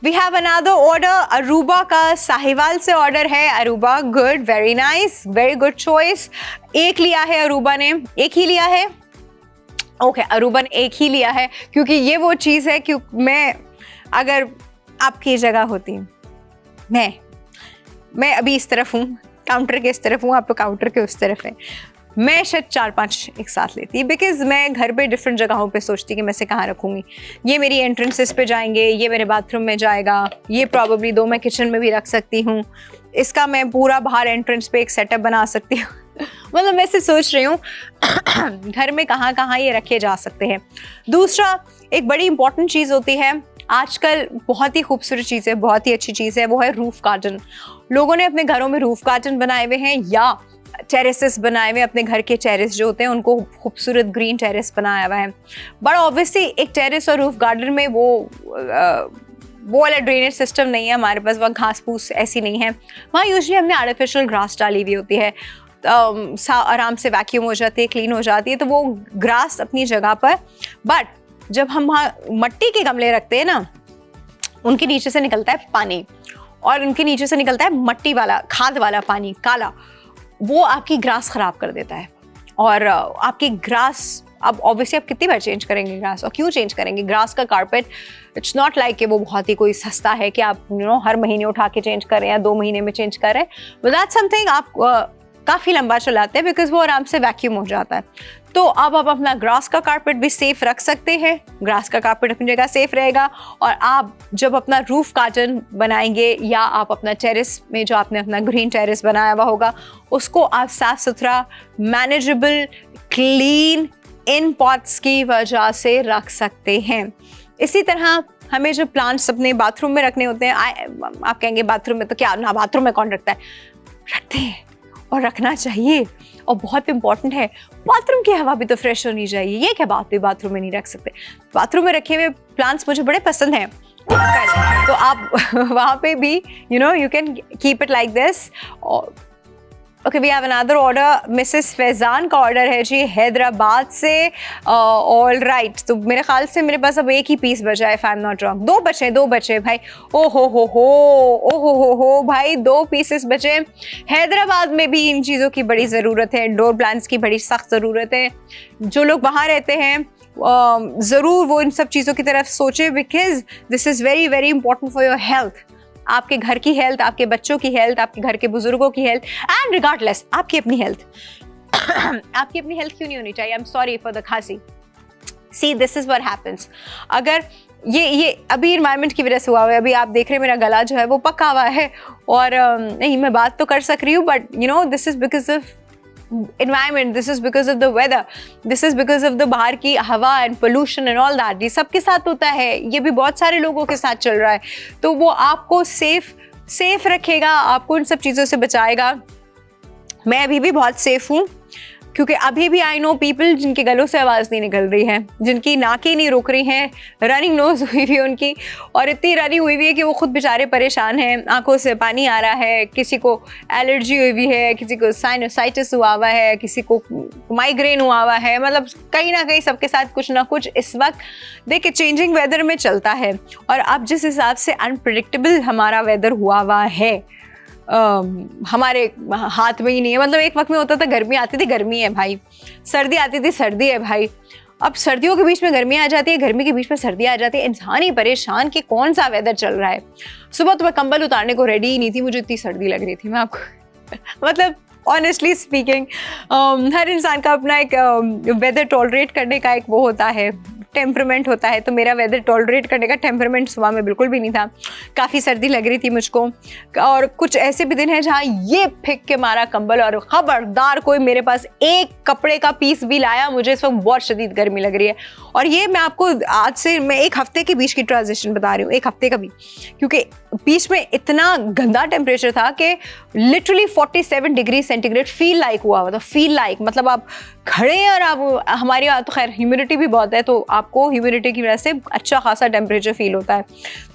we have another order, Aruba का साहिवाल से ऑर्डर है। Aruba, good, very nice, very good choice. एक लिया है अरूबा ने, एक ही लिया है। ओके, अरूबा ने एक ही लिया है, क्योंकि ये वो चीज़ है कि मैं अगर आपकी जगह होती, मैं अभी इस तरफ हूँ, काउंटर के इस तरफ हूँ, आप तो काउंटर के उस तरफ है, मैं शायद 4-5 एक साथ लेती, बिकॉज मैं घर पे डिफरेंट जगहों पे सोचती कि मैं इसे कहाँ रखूँगी। ये मेरी एंट्रेंसेस पे जाएंगे, ये मेरे बाथरूम में जाएगा, ये प्रॉबेबली 2 मैं किचन में भी रख सकती हूँ, इसका मैं पूरा बाहर एंट्रेंस पे एक सेटअप बना सकती हूँ। मतलब मैं ऐसे सोच रही हूँ घर में कहाँ कहाँ ये रखे जा सकते हैं। दूसरा, एक बड़ी इंपॉर्टेंट चीज़ होती है आजकल, बहुत ही खूबसूरत चीज़ है, बहुत ही अच्छी चीज़ है, वो है रूफ गार्डन। लोगों ने अपने घरों में रूफ गार्डन बनाए हुए हैं या टेरेसेस बनाए हुए, अपने घर के टेरेस जो होते हैं उनको खूबसूरत ग्रीन टेरेस बनाया हुआ है। बट ऑब्वियसली एक टेरेस और रूफ गार्डन में वो वाला ड्रेनेज सिस्टम नहीं है हमारे पास, वहाँ घास फूस ऐसी नहीं है। वहाँ यूजुअली हमने आर्टिफिशियल ग्रास डाली हुई होती है, आराम से वैक्यूम हो जाती है, क्लीन हो जाती है, तो वो ग्रास अपनी जगह पर। बट जब हम वहाँ मट्टी के गमले रखते हैं ना, उनके नीचे से निकलता है पानी और उनके नीचे से निकलता है मट्टी वाला, खाद वाला पानी, काला, वो आपकी ग्रास ख़राब कर देता है। और आपकी ग्रास, अब ऑब्वियसली आप कितनी बार चेंज करेंगे ग्रास, और क्यों चेंज करेंगे? ग्रास का कारपेट, इट्स नॉट लाइक कि वो बहुत ही कोई सस्ता है कि आप हर महीने उठा के चेंज करें या 2 महीने में चेंज करें। बट दैट्स समथिंग आप काफ़ी लंबा चलाते हैं, बिकॉज वो आराम से वैक्यूम हो जाता है। तो अब आप अपना ग्रास का कारपेट भी सेफ रख सकते हैं, ग्रास का कारपेट अपनी जगह सेफ रहेगा। और आप जब अपना रूफ गार्डन बनाएंगे या आप अपना टेरेस में जो आपने अपना ग्रीन टेरेस बनाया हुआ होगा, उसको आप साफ सुथरा, मैनेजेबल, क्लीन इन पॉट्स की वजह से रख सकते हैं। इसी तरह हमें जो प्लांट्स अपने बाथरूम में रखने होते हैं, आप कहेंगे बाथरूम में तो क्या ना, बाथरूम में कौन रखता है? रखते हैं और रखना चाहिए, और बहुत इंपॉर्टेंट है। बाथरूम की हवा भी तो फ्रेश होनी चाहिए। ये क्या बात है, बाथरूम में नहीं रख सकते? बाथरूम में रखे हुए प्लांट्स मुझे बड़े पसंद हैं, तो आप वहाँ पे भी you can keep it like this. Okay, we have another order, Mrs Faizan का ऑर्डर है जी, हैदराबाद से। ऑल राइट, तो मेरे ख्याल से मेरे पास अब एक ही पीस बचा है, if I am not wrong. 2 बचे भाई, ओ हो भाई, 2 पीसेस बचे। हैदराबाद में भी इन चीज़ों की बड़ी ज़रूरत है, इंडोर प्लांट्स की बड़ी सख्त ज़रूरत है। जो लोग वहाँ रहते हैं ज़रूर वो इन सब चीज़ों की तरफ सोचें, because this is very very important for your health. आपके घर की हेल्थ, आपके बच्चों की हेल्थ, आपके घर के बुजुर्गों की हेल्थ, एंड रिगार्डलेस आपकी अपनी हेल्थ। आपकी अपनी हेल्थ क्यों नहीं होनी चाहिए? I am sorry for the खांसी। सी, दिस इज व्हाट हैपेंस। अगर ये अभी एनवायरनमेंट की वजह से हुआ है, अभी आप देख रहे हैं मेरा गला जो है वो पका हुआ है, और नहीं मैं बात तो कर सक रही हूँ, but this is because of environment, this is because of the weather, this is because of the बाहर की हवा and pollution and all that। ये सबके साथ होता है, ये भी बहुत सारे लोगों के साथ चल रहा है, तो वो आपको सेफ रखेगा, आपको इन सब चीज़ों से बचाएगा। मैं अभी भी बहुत सेफ हूँ, क्योंकि अभी भी आई नो पीपल जिनके गलों से आवाज़ नहीं निकल रही है, जिनकी नाकें नहीं रुक रही हैं, रनिंग नोज हुई हुई है उनकी, और इतनी रनी हुई हुई है कि वो खुद बेचारे परेशान हैं, आंखों से पानी आ रहा है, किसी को एलर्जी हुई हुई है, किसी को साइनोसाइटिस हुआ हुआ है, किसी को माइग्रेन हुआ हुआ है, मतलब कहीं ना कहीं सबके साथ कुछ ना कुछ इस वक्त देखिए चेंजिंग वेदर में चलता है। और अब जिस हिसाब से अनप्रिडिक्टेबल हमारा वेदर हुआ हुआ है, हमारे हाथ में ही नहीं है। मतलब एक वक्त में होता था गर्मी आती थी, गर्मी है भाई, सर्दी आती थी, सर्दी है भाई, अब सर्दियों के बीच में गर्मी आ जाती है, गर्मी के बीच में सर्दी आ जाती है। इंसान ही परेशान कि कौन सा वेदर चल रहा है। सुबह तो मैं कंबल उतारने को रेडी ही नहीं थी, मुझे इतनी सर्दी लग रही थी, मैं आपको मतलब ऑनेस्टली स्पीकिंग हर इंसान का अपना एक वेदर टॉलरेट करने का एक वो होता है, टेम्परामेंट होता है। तो मेरा वेदर टॉलरेट करने का टेम्परामेंट सुबह में बिल्कुल भी नहीं था, काफ़ी सर्दी लग रही थी मुझको। और कुछ ऐसे भी दिन हैं जहाँ ये फेंक के मारा कंबल और खबरदार कोई मेरे पास एक कपड़े का पीस भी लाया, मुझे इस वक्त बहुत शदीद गर्मी लग रही है। और ये मैं आपको आज से मैं एक हफ्ते के बीच की ट्रांजिशन बता रही हूँ, एक हफ्ते का भी, क्योंकि बीच में इतना गंदा टेम्परेचर था कि literally 47 degree centigrade feel like हुआ हुआ था। फील लाइक मतलब आप खड़े हैं और आप, हमारे यहाँ तो खैर ह्यूमिडिटी भी बहुत है, तो आपको ह्यूमिडिटी की वजह से अच्छा खासा टेम्परेचर फील होता है।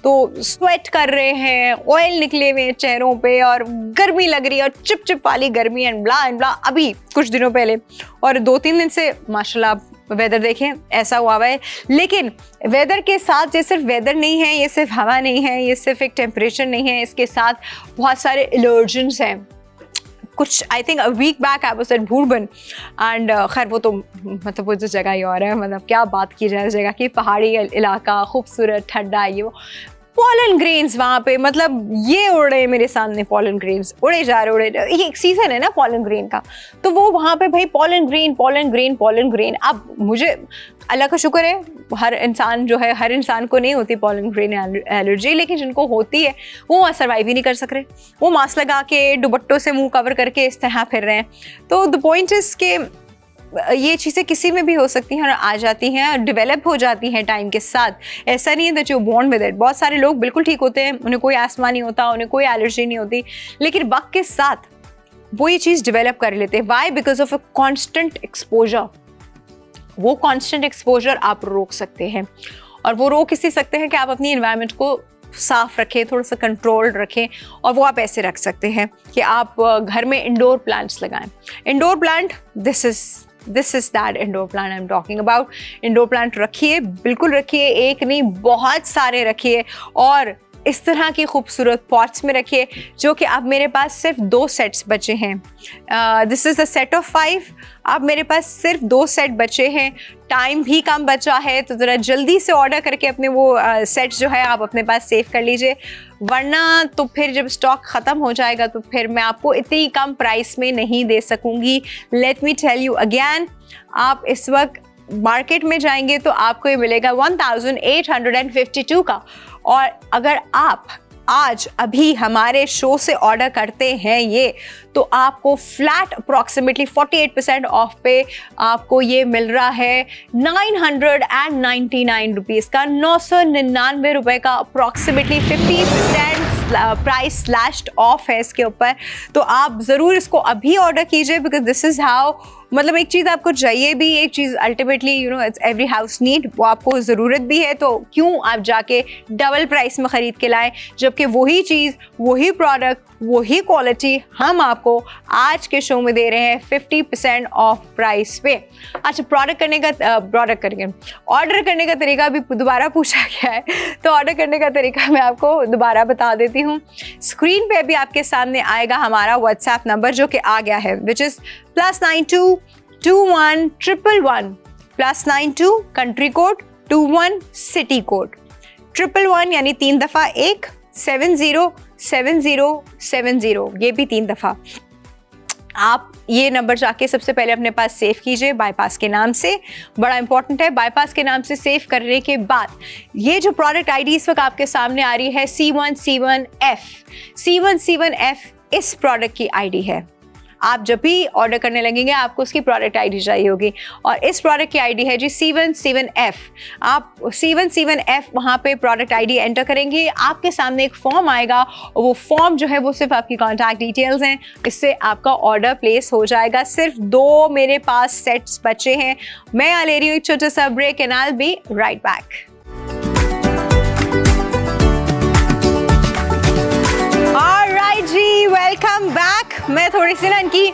तो स्वेट कर रहे हैं, ऑयल निकले हुए हैं चेहरों पे, और गर्मी लग रही है, और चिप चिप वाली गर्मी एंड ब्ला अभी कुछ दिनों पहले। और 2-3 दिन से माशाल्लाह वेदर देखें ऐसा हुआ है। लेकिन वेदर के साथ ये सिर्फ वेदर नहीं है, ये सिर्फ हवा नहीं है, ये सिर्फ एक टेम्परेचर नहीं है, इसके साथ बहुत सारे एलर्जेंस हैं। कुछ I think a week back I was at Bhurban and खैर वो तो मतलब वो जो जगह ही और है, मतलब क्या बात की जाए उस जगह की, पहाड़ी इलाका, खूबसूरत, ठंडा, ये वो पॉलन ग्रेन्स वहाँ पे, मतलब ये उड़ रहे मेरे सामने, पॉलन ग्रेन्स उड़े जा रहे, ये एक सीजन है ना पॉलन ग्रेन का, तो वो वहाँ पे भाई पॉलन ग्रेन। अब मुझे अल्लाह का शुक्र है हर इंसान जो है, हर इंसान को नहीं होती पॉलन ग्रेन एलर्जी, लेकिन जिनको होती है वो वहाँ सर्वाइव ही नहीं कर सक रहे, वो मास्क लगा के दुपट्टों से मुंह कवर करके इस तरह फिर रहे हैं। तो द पॉइंट इज के ये चीज़ें किसी में भी हो सकती हैं और आ जाती हैं, डेवलप हो जाती हैं टाइम के साथ। ऐसा नहीं है that you born with it. बहुत सारे लोग बिल्कुल ठीक होते हैं, उन्हें कोई आस्थमा नहीं होता, उन्हें कोई एलर्जी नहीं होती, लेकिन वक्त के साथ वो ये चीज़ डेवलप कर लेते हैं। Why? Because of a constant exposure. वो कॉन्स्टेंट एक्सपोजर आप रोक सकते हैं, और वो रोक इसी सकते हैं कि आप अपनी एनवायरनमेंट को साफ रखें, थोड़ा सा कंट्रोल रखें। और वो आप ऐसे रख सकते हैं कि आप घर में इंडोर प्लांट्स लगाएं। Indoor plant, this is that indoor plant I am talking about. Indoor plant रखिए, बिल्कुल रखिए, एक नहीं बहुत सारे रखिए, और इस तरह की खूबसूरत पॉट्स में रखिए, जो कि अब मेरे पास सिर्फ 2 सेट्स बचे हैं। This is the set of 5। अब मेरे पास सिर्फ 2 सेट बचे हैं, टाइम भी कम बचा है, तो ज़रा जल्दी से ऑर्डर करके अपने वो सेट्स जो है आप अपने पास सेव कर लीजिए, वरना तो फिर जब स्टॉक ख़त्म हो जाएगा तो फिर मैं आपको इतनी कम प्राइस में नहीं दे सकूँगी। Let me tell you again, आप इस वक्त मार्केट में जाएंगे तो आपको ये मिलेगा 1852 का, और अगर आप आज अभी हमारे शो से ऑर्डर करते हैं ये, तो आपको फ्लैट अप्रॉक्सीमेटली 48% ऑफ पे आपको ये मिल रहा है 999 रुपीज़ का, 999 रुपये का अप्रॉक्सीमेटली 50% प्राइस स्लैश्ड ऑफ है इसके ऊपर। तो आप ज़रूर इसको अभी ऑर्डर कीजिए, बिकॉज दिस इज़ हाउ, मतलब एक चीज़ आपको चाहिए भी, एक चीज़ ultimately you know it's every house need, वो आपको ज़रूरत भी है, तो क्यों आप जाके डबल प्राइस में ख़रीद के लाएं, जबकि वही चीज़, वही प्रोडक्ट, वही क्वालिटी हम आपको आज के शो में दे रहे हैं 50% ऑफ प्राइस पे। अच्छा, ऑर्डर करने का तरीका भी दोबारा पूछा गया है, तो ऑर्डर करने का तरीका मैं आपको दोबारा बता देती हूँ। स्क्रीन पे अभी आपके सामने आएगा हमारा व्हाट्सएप नंबर, जो कि आ गया है, which is +92 21 111 +92 country code 21 city code 111 यानी 3 दफ़ा 1 707070, ये भी 3 दफ़ा। आप ये नंबर जाके सबसे पहले अपने पास सेव कीजिए बाईपास के नाम से, बड़ा इंपॉर्टेंट है। बाईपास के नाम से सेव करने के बाद ये जो प्रोडक्ट आईडी इस वक्त आपके सामने आ रही है C1C1F इस प्रोडक्ट की आईडी है। आप जब भी ऑर्डर करने लगेंगे आपको उसकी प्रोडक्ट आईडी चाहिए होगी, और इस प्रोडक्ट की आईडी है जी C17F। आप C17F वहाँ पे प्रोडक्ट आईडी एंटर करेंगे, आपके सामने एक फॉर्म आएगा और वो फॉर्म जो है वो सिर्फ आपकी कॉन्टैक्ट डिटेल्स हैं, इससे आपका ऑर्डर प्लेस हो जाएगा। सिर्फ 2 मेरे पास सेट्स बचे हैं। मैं यहाँ ले रही हूँ एक छोटा सा break and I will be right back. Alright जी, वेलकम बैक। मैं थोड़ी सी ना इनकी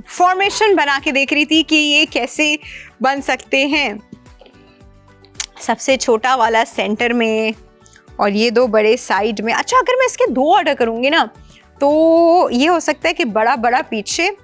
फॉर्मेशन बना के देख रही थी कि ये कैसे बन सकते हैं। सबसे छोटा वाला सेंटर में और ये 2 बड़े साइड में। अच्छा, अगर मैं इसके 2 ऑर्डर करूँगी ना तो ये हो सकता है कि बड़ा बड़ा पीछे,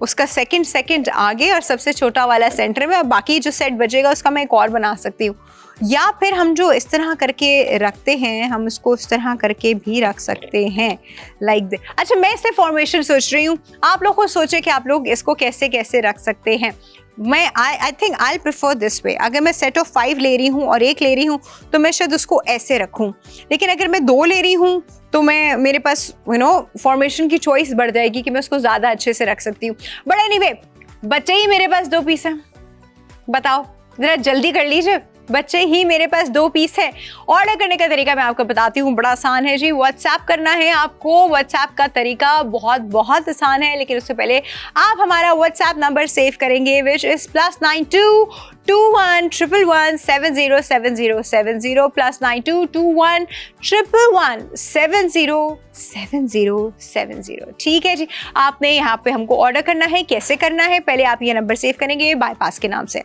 उसका सेकंड आगे और सबसे छोटा वाला सेंटर में, और बाकी जो सेट बचेगा उसका मैं एक और बना सकती हूँ। या फिर हम जो इस तरह करके रखते हैं, हम इसको इस तरह करके भी रख सकते हैं लाइक दिस। अच्छा, मैं इससे फॉर्मेशन सोच रही हूँ, आप लोग को सोचे कि आप लोग इसको कैसे कैसे रख सकते हैं। मैं I think I prefer this way. अगर मैं सेट ऑफ 5 ले रही हूँ और 1 ले रही हूँ तो मैं शायद उसको ऐसे रखूँ, लेकिन अगर मैं 2 ले रही हूँ तो मेरे पास फॉर्मेशन की चॉइस बढ़ जाएगी कि मैं उसको ज़्यादा अच्छे से रख सकती हूँ। बट एनीवे, बच्चे ही मेरे पास 2 पीस हैं। बताओ, ज़रा जल्दी कर लीजिए, बच्चे ही मेरे पास 2 पीस है। ऑर्डर करने का तरीका मैं आपको बताती हूँ, बड़ा आसान है जी। व्हाट्सएप करना है आपको। व्हाट्सएप का तरीका बहुत बहुत आसान है, लेकिन उससे पहले आप हमारा व्हाट्सएप नंबर सेव करेंगे, विच इज +92 21 111 70 70 70 +92 21 111 70 70 70। ठीक है जी, आपने यहाँ पे हमको ऑर्डर करना है। कैसे करना है, पहले आप ये नंबर सेव करेंगे बाईपास के नाम से,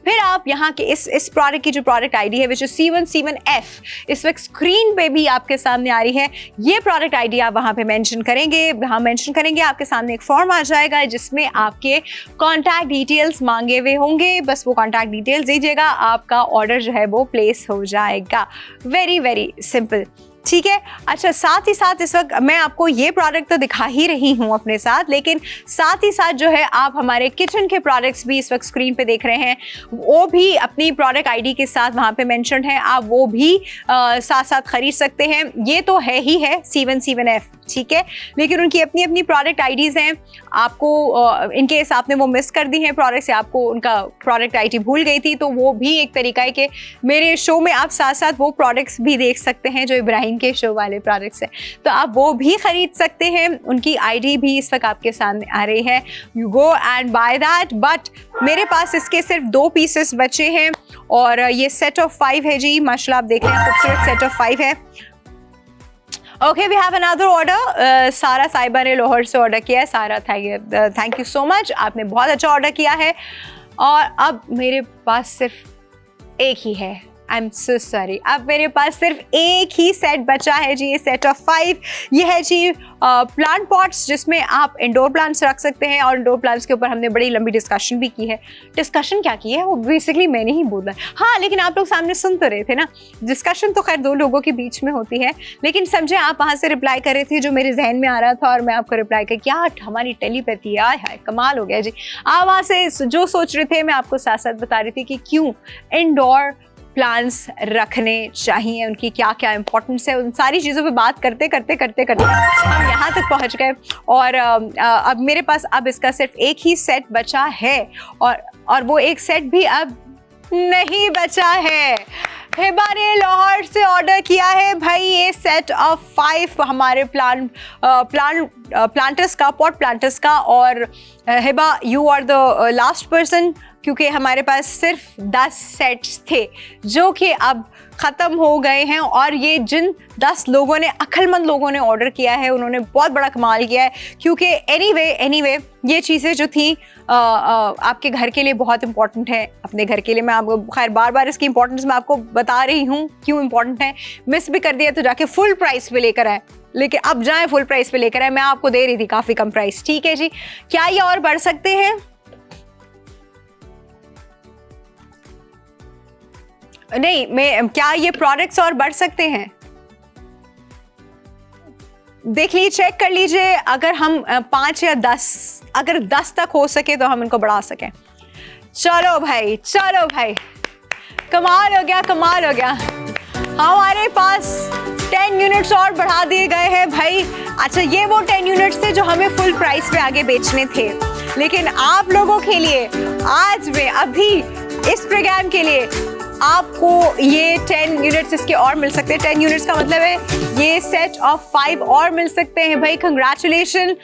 फिर आप यहाँ के इस प्रोडक्ट की जो प्रोडक्ट आईडी है विच इज C17F, इस वक्त स्क्रीन पे भी आपके सामने आ रही है, ये प्रोडक्ट आईडी आप वहाँ पे मेंशन करेंगे। वहाँ मेंशन करेंगे, आपके सामने एक फॉर्म आ जाएगा जिसमें आपके कॉन्टैक्ट डिटेल्स मांगे हुए होंगे। बस वो कॉन्टैक्ट डिटेल्स दीजिएगा, आपका ऑर्डर जो है वो प्लेस हो जाएगा। वेरी वेरी सिंपल, ठीक है। अच्छा, साथ ही साथ इस वक्त मैं आपको ये प्रोडक्ट तो दिखा ही रही हूँ अपने साथ, लेकिन साथ ही साथ जो है आप हमारे किचन के प्रोडक्ट्स भी इस वक्त स्क्रीन पे देख रहे हैं, वो भी अपनी प्रोडक्ट आईडी के साथ वहाँ पे मेंशन है, आप वो भी साथ साथ खरीद सकते हैं। ये तो है ही है C17F, ठीक है, लेकिन उनकी अपनी अपनी प्रोडक्ट आईडीज़ हैं। आपको इनकेस आपने वो मिस कर दी हैं प्रोडक्ट्स, या आपको उनका प्रोडक्ट आईडी भूल गई थी, तो वो भी एक तरीका है कि मेरे शो में आप साथ साथ वो प्रोडक्ट्स भी देख सकते हैं जो इब्राहिम के शो वाले प्रोडक्ट्स हैं, तो आप वो भी खरीद सकते हैं। उनकी आईडी भी इस वक्त आपके सामने आ रही है, you go and by that. But मेरे पास इसके सिर्फ 2 पीसेस बचे हैं और ये सेट ऑफ 5 है जी। माशाल्लाह, आप देख रहे हैं खूबसूरत सेट ऑफ 5 है। Okay, we have another order. Sara Sahiba ने लाहौर से ऑर्डर किया है। सारा, थैंक यू सो मच, आपने बहुत अच्छा ऑर्डर किया है। और अब मेरे पास सिर्फ एक ही है, आई एम सो सॉरी, अब मेरे पास सिर्फ एक ही सेट बचा है जी। ये सेट ऑफ 5 ये है जी प्लांट पॉट्स, जिसमें आप इंडोर प्लांट्स रख सकते हैं। और इंडोर प्लांट्स के ऊपर हमने बड़ी लंबी डिस्कशन भी की है। डिस्कशन क्या की है वो बेसिकली मैंने ही बोला, हाँ, लेकिन आप लोग सामने सुन तो रहे थे ना। डिस्कशन तो खैर 2 लोगों के बीच में होती है, लेकिन समझे आप वहाँ से रिप्लाई कर रहे थे जो मेरे जहन में आ रहा था, और मैं आपको रिप्लाई कर, क्या हमारी टेलीपैथी, आय हाय कमाल हो गया जी। आप वहाँ से जो सोच रहे थे मैं आपको साथ साथ बता रही थी कि क्यों इंडोर प्लांट्स रखने चाहिए, उनकी क्या क्या इंपॉर्टेंस है। उन सारी चीज़ों पे बात करते करते करते करते हम यहाँ तक पहुँच गए। और अब मेरे पास अब इसका सिर्फ एक ही सेट बचा है, और वो एक सेट भी अब नहीं बचा है। हिबा ने लाहौर से ऑर्डर किया है भाई ये सेट ऑफ 5 हमारे प्लांटर्स का, पॉट प्लांटर्स का। और Hiba, you are the last person, क्योंकि हमारे पास सिर्फ 10 सेट्स थे जो कि अब ख़त्म हो गए हैं। और ये जिन 10 लोगों ने, अक्लमंद लोगों ने ऑर्डर किया है, उन्होंने बहुत बड़ा कमाल किया है, क्योंकि एनीवे ये चीज़ें जो थी आपके घर के लिए बहुत इंपॉर्टेंट है। अपने घर के लिए मैं आपको खैर बार बार इसकी इंपॉर्टेंस मैं आपको बता रही हूँ क्यों इंपॉर्टेंट है। मिस भी कर दिया तो जाके फुल प्राइस पे लेकर आए, लेकिन अब जाएँ फुल प्राइस पे लेकर आए। मैं आपको दे रही थी काफ़ी कम प्राइस, ठीक है जी। क्या ये और बढ़ सकते हैं? नहीं, क्या ये प्रोडक्ट्स और बढ़ सकते हैं? देख लीजिए, चेक कर लीजिए। अगर हम 5 या 10, अगर 10 तक हो सके तो हम इनको बढ़ा सकें। चलो भाई, कमाल हो गया। हमारे पास 10 यूनिट्स और बढ़ा दिए गए हैं भाई। अच्छा, ये वो 10 यूनिट्स थे जो हमें फुल प्राइस पे आगे बेचने थे, लेकिन आप लोगों के लिए आज में अभी इस प्रोग्राम के लिए आपको ये 10 यूनिट्स इसके और मिल सकते हैं। 10 यूनिट्स का मतलब है ये सेट ऑफ 5 और मिल सकते हैं। भाई कंग्रेचुलेशन।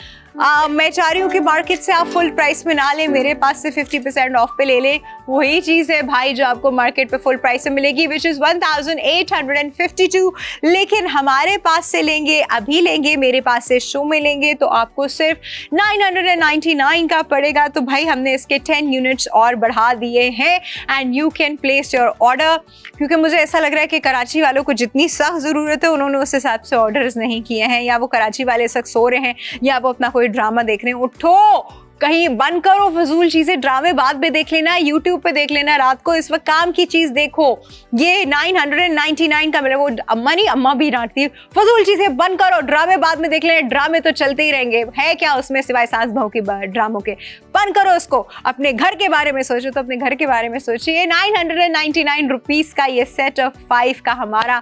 मैं चाह रही हूँ कि मार्केट से आप फुल प्राइस में ना लें, मेरे पास से 50% ऑफ पे ले लें। वही चीज़ है भाई जो आपको मार्केट पे फुल प्राइस में मिलेगी, विच इज़ 1852। लेकिन हमारे पास से लेंगे, अभी लेंगे, मेरे पास से शो में लेंगे तो आपको सिर्फ 999 का पड़ेगा। तो भाई हमने इसके 10 यूनिट्स और बढ़ा दिए हैं and you can place your order, क्योंकि मुझे ऐसा लग रहा है कि कराची वालों को जितनी सख्त ज़रूरत है उन्होंने उस हिसाब से ऑर्डर्स नहीं किए हैं, या वो कराची वाले सख्त सो रहे हैं, या वो अपना कोई ड्रामा देख रहे हैं। उठो, कहीं बंद करो फजूल चीजें, ड्रामे बाद में देख लेना, यूट्यूब पे देख लेना रात को, इस वक्त काम की चीज देखो। ये 999 का, मतलब वो अम्मा नहीं, अम्मा भी डांटती है, फजूल चीजें बंद करो, ड्रामे बाद में देख लेना, ड्रामे तो चलते ही रहेंगे, है क्या उसमें सिवाय सास बहू के ड्रामों के। बंद करो उसको, अपने घर के बारे में सोचो तो अपने घर के बारे में सोचिए। 999 रुपीज का ये सेट ऑफ 5 का हमारा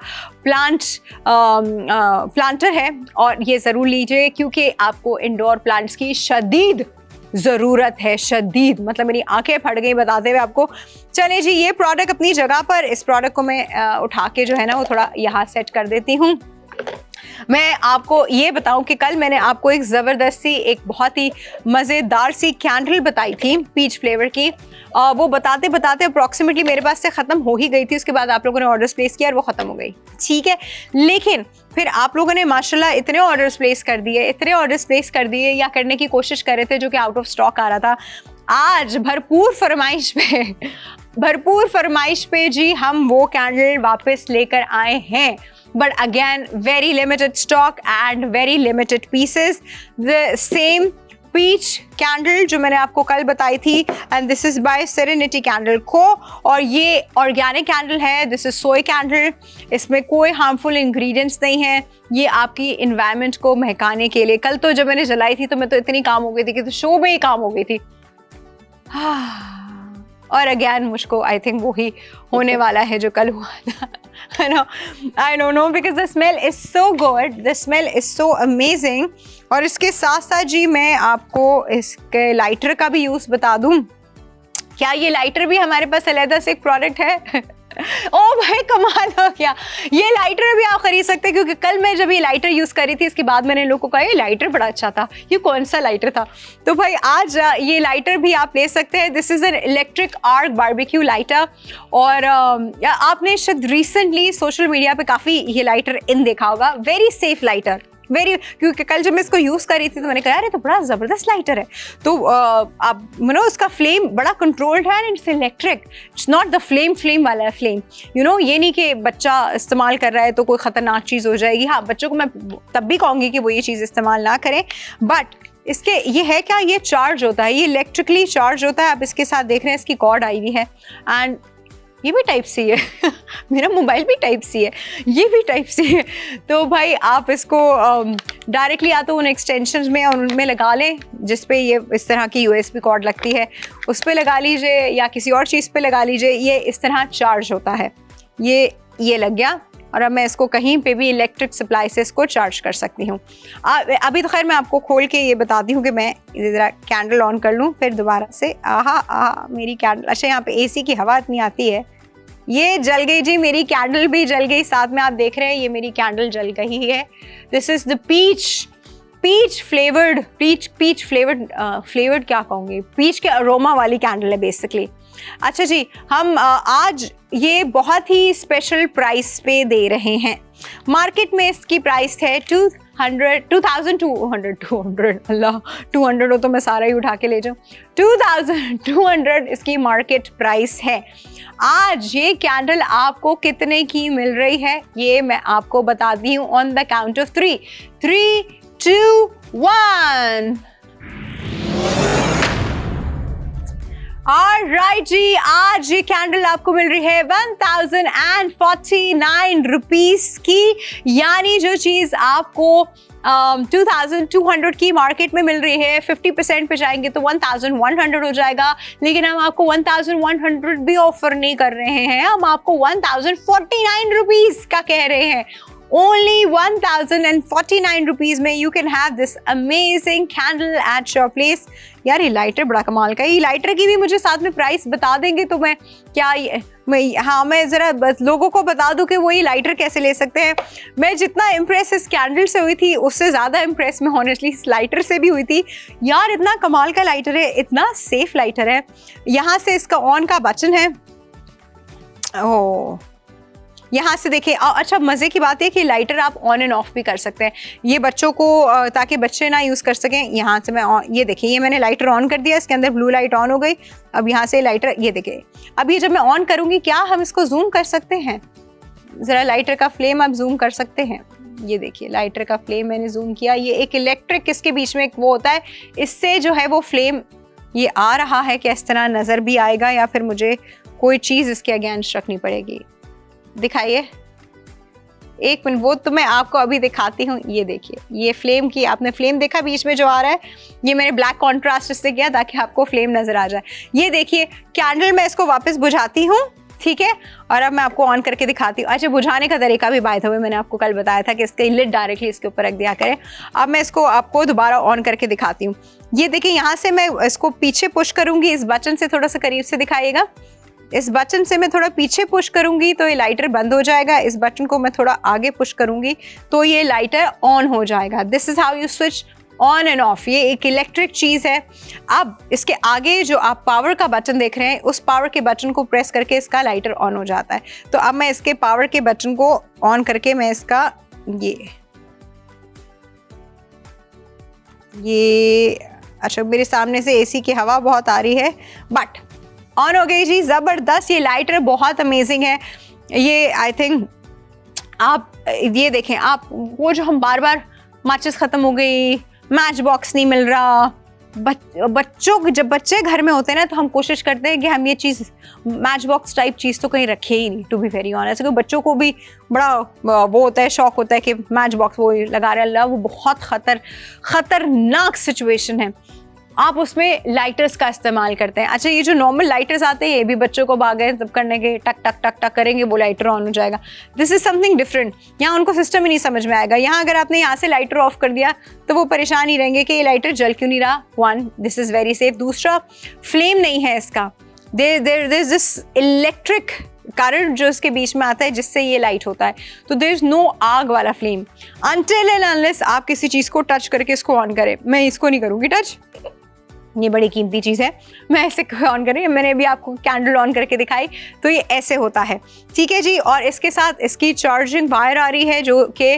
प्लांटर है, और ये जरूर लीजिए क्योंकि आपको इंडोर प्लांट्स की शदीद ज़रूरत है। शदीद मतलब मेरी आंखें फट गई बताते हुए आपको। चले जी, ये प्रोडक्ट अपनी जगह पर, इस प्रोडक्ट को मैं उठा के जो है ना वो थोड़ा यहाँ सेट कर देती हूँ। मैं आपको ये बताऊं कि कल मैंने आपको एक ज़बरदस्त सी, एक बहुत ही मज़ेदार सी कैंडल बताई थी पीच फ्लेवर की। वो बताते बताते अप्रॉक्सीमेटली मेरे पास से ख़त्म हो ही गई थी। उसके बाद आप लोगों ने ऑर्डर्स प्लेस किया और वो ख़त्म हो गई, ठीक है। लेकिन फिर आप लोगों ने माशाल्लाह इतने ऑर्डर्स प्लेस कर दिए या करने की कोशिश कर रहे थे जो कि आउट ऑफ स्टॉक आ रहा था। आज भरपूर फरमाइश पे जी हम वो कैंडल वापस लेकर आए हैं, but again very limited stock and very limited pieces. The same peach candle जो मैंने आपको कल बताई थी, and this is by Serenity Candle Co. और ये organic candle है, this is soy candle, इसमें कोई harmful ingredients नहीं है, ये आपकी environment को महकाने के लिए। कल तो जब मैंने जलाई थी तो मैं तो इतनी काम हो गई थी कि तो शो में ही काम हो गई थी। और अगेन मुझको आई थिंक वही होने वाला है जो कल हुआ था। I don't know because the smell is so good, the smell is so amazing। और इसके साथ साथ जी मैं आपको इसके लाइटर का भी यूज़ बता दूं। क्या ये लाइटर भी हमारे पास अलग से एक प्रोडक्ट है? ओ भाई कमाल हो गया, ये लाइटर भी आप खरीद सकते हैं, क्योंकि कल मैं जब ये लाइटर यूज़ करी थी इसके बाद मैंने लोगों को कहा ये लाइटर बड़ा अच्छा था, ये कौन सा लाइटर था। तो भाई आज ये लाइटर भी आप ले सकते हैं। This is an electric arc barbecue lighter. और आपने शायद रिसेंटली सोशल मीडिया पे काफ़ी ये लाइटर इन देखा होगा। वेरी सेफ लाइटर, क्योंकि कल जब मैं इसको यूज़ कर रही थी तो मैंने कहा यार ये तो बड़ा ज़बरदस्त लाइटर है। तो आप उसका फ्लेम बड़ा कंट्रोल्ड है and it's electric, it's not the flame वाला फ्लेम। ये नहीं कि बच्चा इस्तेमाल कर रहा है तो कोई ख़तरनाक चीज़ हो जाएगी। हाँ, बच्चों को मैं तब भी कहूँगी कि वो ये चीज़ इस्तेमाल ना करें, बट इसके ये है क्या, ये चार्ज होता है, ये इलेक्ट्रिकली चार्ज होता है। आप इसके साथ देख रहे हैं इसकी कॉर्ड आई हुई है एंड ये भी टाइप सी है मेरा मोबाइल भी टाइप सी है, ये भी टाइप सी है। तो भाई आप इसको डायरेक्टली या तो उन एक्सटेंशन में और उनमें लगा लें जिस पे ये इस तरह की USB कॉर्ड लगती है, उस पर लगा लीजिए या किसी और चीज़ पे लगा लीजिए। ये इस तरह चार्ज होता है। ये लग गया और अब मैं इसको कहीं पे भी इलेक्ट्रिक सप्लाई से इसको चार्ज कर सकती हूँ। अभी तो खैर मैं आपको खोल के ये बताती हूँ कि मैं ज़रा कैंडल ऑन कर लूँ फिर दोबारा से। आहा मेरी कैंडल, अच्छा यहाँ पे AC की हवा इतनी आती है। ये जल गई जी, मेरी कैंडल भी जल गई। साथ में आप देख रहे हैं ये मेरी कैंडल जल गई है। This is the peach flavoured क्या कहूँगी, पीच के अरोमा वाली कैंडल है बेसिकली। अच्छा जी, हम आज ये बहुत ही स्पेशल प्राइस पे दे रहे हैं। मार्केट में इसकी प्राइस है 2200 अल्लाह 200 हो तो मैं सारा ही उठा के ले जाऊँ। 2200 इसकी मार्केट प्राइस है। आज ये कैंडल आपको कितने की मिल रही है ये मैं आपको बताती हूँ on the count of 3, 2, 1। Alright जी, आज ये कैंडल आपको मिल रही है 1049 रुपीस की, यानी जो चीज़ आपको 2200 की मार्केट में मिल रही है 50% पे जाएंगे तो 1100 हो जाएगा। लेकिन हम आपको 1100 भी ऑफर नहीं कर रहे हैं, हम आपको 1049 रुपीस का कह रहे हैं। Only 1049 रुपीज में you can have this amazing candle at your place। यार ये लाइटर बड़ा कमाल का है। ये लाइटर की भी मुझे साथ में प्राइस बता देंगे तो मैं क्या मैं ज़रा बस लोगों को बता दूं कि वो ये लाइटर कैसे ले सकते हैं। मैं जितना इम्प्रेस इस कैंडल से हुई थी उससे ज़्यादा इम्प्रेस मैं हॉनेस्टली इस लाइटर से भी हुई थी। यार इतना कमाल का लाइटर है, इतना सेफ लाइटर है। यहाँ से इसका ऑन का बटन है। ओह यहाँ से देखिए। अच्छा मज़े की बात है कि लाइटर आप ऑन एंड ऑफ भी कर सकते हैं। ये बच्चों को ताकि बच्चे ना यूज़ कर सकें। यहाँ से मैं ये देखिए, ये मैंने लाइटर ऑन कर दिया, इसके अंदर ब्लू लाइट ऑन हो गई। अब यहाँ से लाइटर ये देखिए, अब ये जब मैं ऑन करूँगी क्या हम इसको जूम कर सकते हैं? ज़रा लाइटर का फ्लेम आप जूम कर सकते हैं। ये देखिए लाइटर का फ्लेम मैंने जूम किया। ये एक इलेक्ट्रिक इसके बीच में एक वो होता है, इससे जो है वो फ्लेम ये आ रहा है कि इस तरह नज़र भी आएगा या फिर मुझे कोई चीज़ इसके अगेंस्ट रखनी पड़ेगी। दिखाइए, एक मिनट, वो तो मैं आपको अभी दिखाती हूँ। ये देखिए, ये फ्लेम की आपने फ्लेम देखा बीच में जो आ रहा है, ये मैंने ब्लैक कॉन्ट्रास्ट इससे किया ताकि आपको फ्लेम नजर आ जाए। ये देखिए कैंडल मैं इसको वापस बुझाती हूँ, ठीक है, और अब मैं आपको ऑन करके दिखाती हूँ। अच्छा बुझाने का तरीका भी बाय द वे मैंने आपको कल बताया था कि इसके लिड डायरेक्टली इसके ऊपर रख दिया करें। अब मैं इसको आपको दोबारा ऑन करके दिखाती हूँ। ये देखिए यहाँ से मैं इसको पीछे पुश करूँगी, इस बटन से थोड़ा सा करीब से दिखाइएगा। इस बटन से मैं थोड़ा पीछे पुश करूंगी तो ये लाइटर बंद हो जाएगा। इस बटन को मैं थोड़ा आगे पुश करूंगी तो ये लाइटर ऑन हो जाएगा। This is how you switch on end of. ये एक इलेक्ट्रिक चीज़ है। अब इसके आगे जो आप पावर का बटन देख रहे हैं, उस पावर के बटन को प्रेस करके इसका लाइटर ऑन हो जाता है। तो अब मैं इसके पावर के बटन को ऑन करके मैं इसका ये अच्छा मेरे सामने से एसी की हवा बहुत आ रही है, बट ऑन हो गई जी, ज़बरदस्त। ये लाइटर बहुत अमेजिंग है। ये आई थिंक आप ये देखें, आप वो जो हम बार बार माचिस ख़त्म हो गई, मैच बॉक्स नहीं मिल रहा, बच्चों जब बच्चे घर में होते हैं ना तो हम कोशिश करते हैं कि हम ये चीज़ मैच बॉक्स टाइप चीज़ तो कहीं रखे ही नहीं, टू बी वेरी ऑनेस्ट। क्योंकि बच्चों को भी बड़ा वो होता है, शौक होता है कि मैच बॉक्स वो लगा रहे हैं। वो बहुत ख़तरनाक सिचुएशन है। आप उसमें लाइटर्स का इस्तेमाल करते हैं। अच्छा ये जो नॉर्मल लाइटर्स आते हैं ये भी बच्चों को बागे तब करने के टक टक टक टक करेंगे वो लाइटर ऑन हो जाएगा। This is something different. यहाँ उनको सिस्टम ही नहीं समझ में आएगा। यहाँ अगर आपने यहाँ से लाइटर ऑफ कर दिया तो वो परेशान ही रहेंगे कि ये लाइटर जल क्यों नहीं रहा। One, this is very safe. दूसरा, फ्लेम नहीं है इसका। There is this electric current जो इसके बीच में आता है जिससे ये लाइट होता है। तो देयर इज नो आग वाला फ्लेम अनटिल एंड अनलेस आप किसी चीज़ को टच करके इसको ऑन करें। मैं इसको नहीं करूँगी टच, ये बड़ी कीमती चीज़ है। मैं ऐसे ऑन करें, मैंने भी आपको कैंडल ऑन करके दिखाई तो ये ऐसे होता है, ठीक है जी। और इसके साथ इसकी चार्जिंग वायर आ रही है जो कि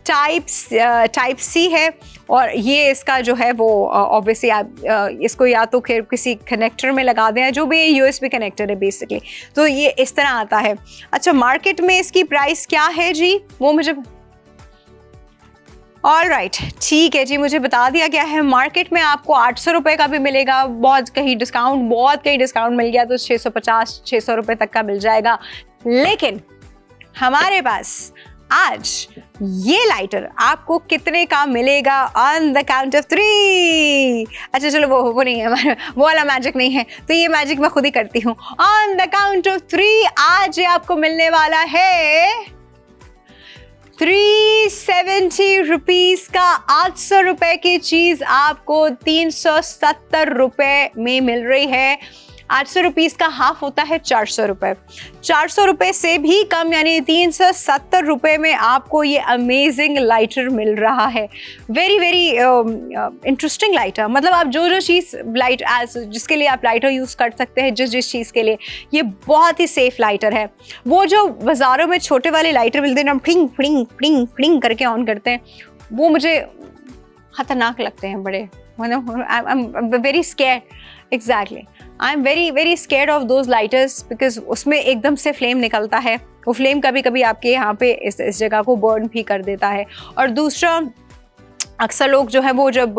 टाइप सी है। और ये इसका जो है वो ऑब्वियसली आप इसको या तो फिर किसी कनेक्टर में लगा दें, जो भी USB कनेक्टर है बेसिकली, तो ये इस तरह आता है। अच्छा मार्केट में इसकी प्राइस क्या है जी, वो मुझे ऑलराइट, ठीक है जी, मुझे बता दिया गया है। मार्केट में आपको 800 रुपये का भी मिलेगा, बहुत कहीं डिस्काउंट मिल गया तो 650-600 रुपये तक का मिल जाएगा। लेकिन हमारे पास आज ये लाइटर आपको कितने का मिलेगा ऑन द काउंट ऑफ 3। अच्छा चलो वो नहीं है, वो वाला मैजिक नहीं है, तो ये मैजिक मैं खुद ही करती हूँ। ऑन द काउंट ऑफ 3 आज आपको मिलने वाला है 370 रुपीज का 800 रुपए की चीज आपको 370 रुपए में मिल रही है। 800 रुपीज का हाफ होता है 400 रुपए। 400 रुपए से भी कम यानी 370 रुपए में आपको ये अमेजिंग लाइटर मिल रहा है। Very very interesting lighter. मतलब आप जो चीज़ लाइट जिसके लिए आप लाइटर यूज़ कर सकते हैं, जिस चीज़ के लिए, ये बहुत ही सेफ लाइटर है। वो जो बाज़ारों में छोटे वाले लाइटर मिलते हैं ना, फ्लिंग फ्लिंग फ्लिंग फ्लिंग करके ऑन करते हैं, वो मुझे खतरनाक लगते हैं बड़े। मतलब I am very scared. Exactly, I am very very scared of those lighters because उसमें एकदम से फ्लेम निकलता है। वो फ्लेम कभी कभी आपके यहाँ पे इस जगह को बर्न भी कर देता है। और दूसरा, अक्सर लोग जो है वो जब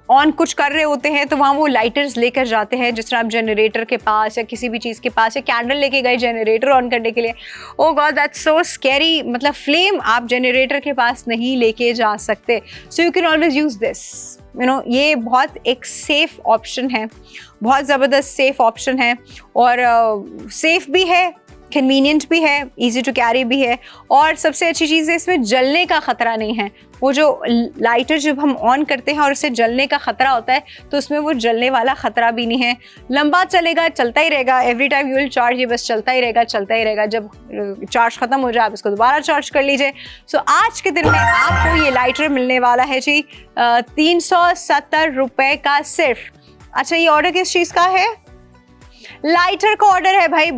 ऑन कुछ कर रहे होते हैं तो वहाँ वो लाइटर्स लेकर जाते हैं, जिस तरह आप जनरेटर के पास या किसी भी चीज़ के पास, या कैंडल लेके गए जनरेटर ऑन करने के लिए। ओ गॉड दैट्स सो स्कैरी। मतलब फ्लेम आप जनरेटर के पास नहीं लेके जा सकते। So you can always use this, you know. ये बहुत एक सेफ ऑप्शन है, बहुत ज़बरदस्त सेफ ऑप्शन है। और सेफ भी है, कन्वीनियंट भी है, इजी टू कैरी भी है, और सबसे अच्छी चीज़ है इसमें जलने का ख़तरा नहीं है। वो जो लाइटर जब हम ऑन करते हैं और उससे जलने का ख़तरा होता है तो उसमें वो जलने वाला ख़तरा भी नहीं है। लंबा चलेगा, चलता ही रहेगा, every time you will charge, ये बस चलता ही रहेगा, चलता ही रहेगा। जब चार्ज ख़त्म हो जाए आप इसको दोबारा चार्ज कर लीजिए। सो आज के दिन में आपको ये लाइटर मिलने वाला है जी 370 रुपये का सिर्फ। अच्छा, ये ऑर्डर किस चीज़ का है? लाइटर का ऑर्डर है भाई।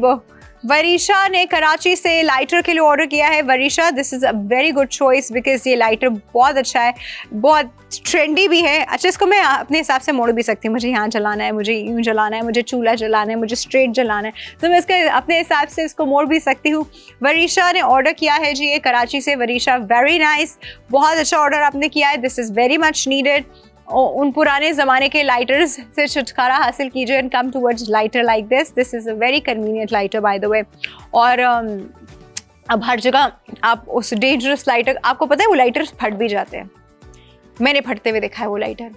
वरीशा ने कराची से लाइटर के लिए ऑर्डर किया है। Varisha, this is a very good choice because ये लाइटर बहुत अच्छा है, बहुत ट्रेंडी भी है। अच्छा, इसको मैं अपने हिसाब से मोड़ भी सकती हूँ, मुझे यहाँ जलाना है, मुझे यूँ जलाना है, मुझे चूल्हा जलाना है, मुझे स्ट्रेट जलाना है, तो मैं इसके अपने हिसाब से इसको मोड़ भी सकती हूँ। वरीशा ने ऑर्डर किया है जी ये कराची से। वरीशा, वेरी नाइस, बहुत अच्छा ऑर्डर आपने किया है। This is very much needed. उन पुराने ज़माने के लाइटर्स से छुटकारा हासिल कीजिए and come towards lighter like this. This is a very convenient lighter by the way. और अब हर जगह आप उस डेंजरस लाइटर, आपको पता है वो लाइटर्स फट भी जाते हैं, मैंने फटते हुए देखा है वो लाइटर।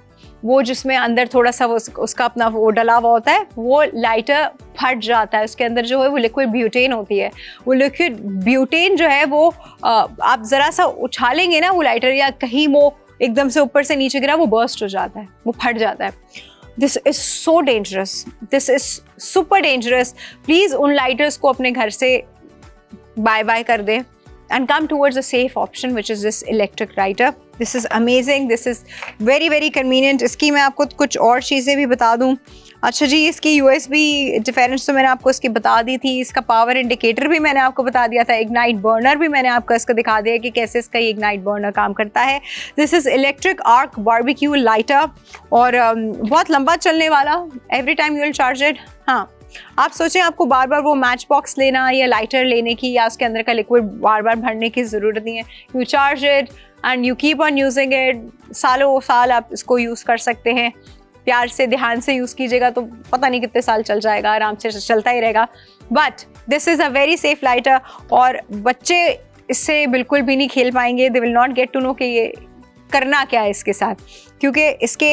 वो जिसमें अंदर थोड़ा सा उसका अपना वो डला हुआ होता है, वो लाइटर फट जाता है। उसके अंदर जो है वो लिक्विड ब्यूटेन होती है। वो लिक्विड ब्यूटेन जो है वो आप ज़रा सा उछालेंगे ना वो लाइटर, या कहीं वो एकदम से ऊपर से नीचे गिरा, वो बर्स्ट हो जाता है, वो फट जाता है। This is so dangerous, this is super dangerous. Please उन लाइटर्स को अपने घर से बाय बाय कर दें and come towards a safe option which is this electric lighter. This is amazing, this is very very convenient. इसकी मैं आपको कुछ और चीज़ें भी बता दूँ। अच्छा जी, इसकी USB डिफरेंस तो मैंने आपको इसकी बता दी थी। इसका पावर इंडिकेटर भी मैंने आपको बता दिया था। इग्नाइट बर्नर भी मैंने आपको इसका दिखा दिया कि कैसे इसका इग्नाइट बर्नर काम करता है। This is electric arc barbecue lighter, और बहुत लंबा चलने वाला, every time you will charge it. हाँ, आप सोचें आपको बार बार वो मैच बॉक्स लेना या लाइटर लेने की या उसके अंदर का लिक्विड बार बार भरने की ज़रूरत नहीं है। You charge it and you keep on using it. सालों साल आप इसको यूज़ कर सकते हैं। प्यार से, ध्यान से यूज़ कीजिएगा तो पता नहीं कितने साल चल जाएगा, आराम से चलता ही रहेगा। But this is a very safe lighter, और बच्चे इससे बिल्कुल भी नहीं खेल पाएंगे। They will not get to know कि ये करना क्या है इसके साथ, क्योंकि इसके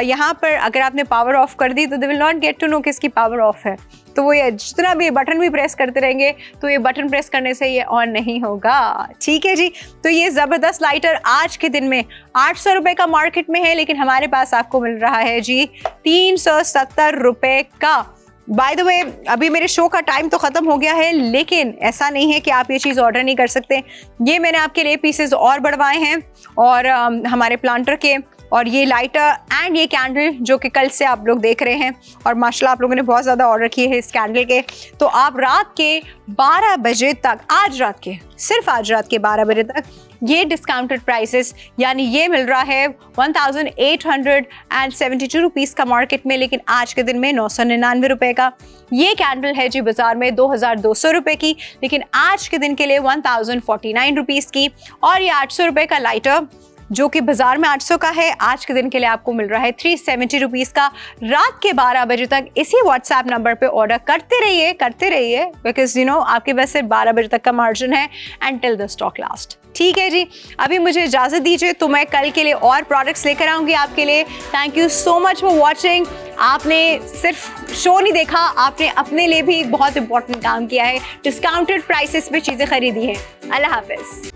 यहाँ पर अगर आपने पावर ऑफ कर दी तो they will not get to know कि इसकी पावर ऑफ है। तो वो ये जितना भी बटन भी प्रेस करते रहेंगे तो ये बटन प्रेस करने से ये ऑन नहीं होगा। ठीक है जी, तो ये ज़बरदस्त लाइटर आज के दिन में 800 रुपये का मार्केट में है, लेकिन हमारे पास आपको मिल रहा है जी 370 रुपये का। बाय द वे, अभी मेरे शो का टाइम तो ख़त्म हो गया है, लेकिन ऐसा नहीं है कि आप ये चीज़ ऑर्डर नहीं कर सकते। ये मैंने आपके लिए पीसेस और बढ़वाए हैं, और हमारे प्लांटर के, और ये लाइटर एंड ये कैंडल जो कि कल से आप लोग देख रहे हैं, और माशाल्लाह आप लोगों ने बहुत ज़्यादा ऑर्डर किए हैं इस कैंडल के। तो आप रात के 12 बजे तक, आज रात के, सिर्फ आज रात के 12 बजे तक ये डिस्काउंटेड प्राइसेस, यानी ये मिल रहा है 1872 रुपीज़ का मार्केट में, लेकिन आज के दिन में 999 रुपये का। ये कैंडल है जी बाज़ार में 2200 रुपये की, लेकिन आज के दिन के लिए 1049 रुपीज़ की। और ये 800 रुपये का लाइटर जो कि बाजार में 800 का है, आज के दिन के लिए आपको मिल रहा है 370 रुपीज़ का। रात के 12 बजे तक इसी व्हाट्सएप नंबर पे ऑर्डर करते रहिए, बिकॉज यू नो आपके पास सिर्फ 12 बजे तक का मार्जिन है and till the stock last. ठीक है जी, अभी मुझे इजाज़त दीजिए, तो मैं कल के लिए और प्रोडक्ट्स लेकर आऊँगी आपके लिए। Thank you so much for watching. आपने सिर्फ शो नहीं देखा, आपने अपने लिए भी बहुत इंपॉर्टेंट काम किया है, डिस्काउंटेड प्राइसेस पे चीज़ें खरीदी हैं। अल्लाह हाफिज़।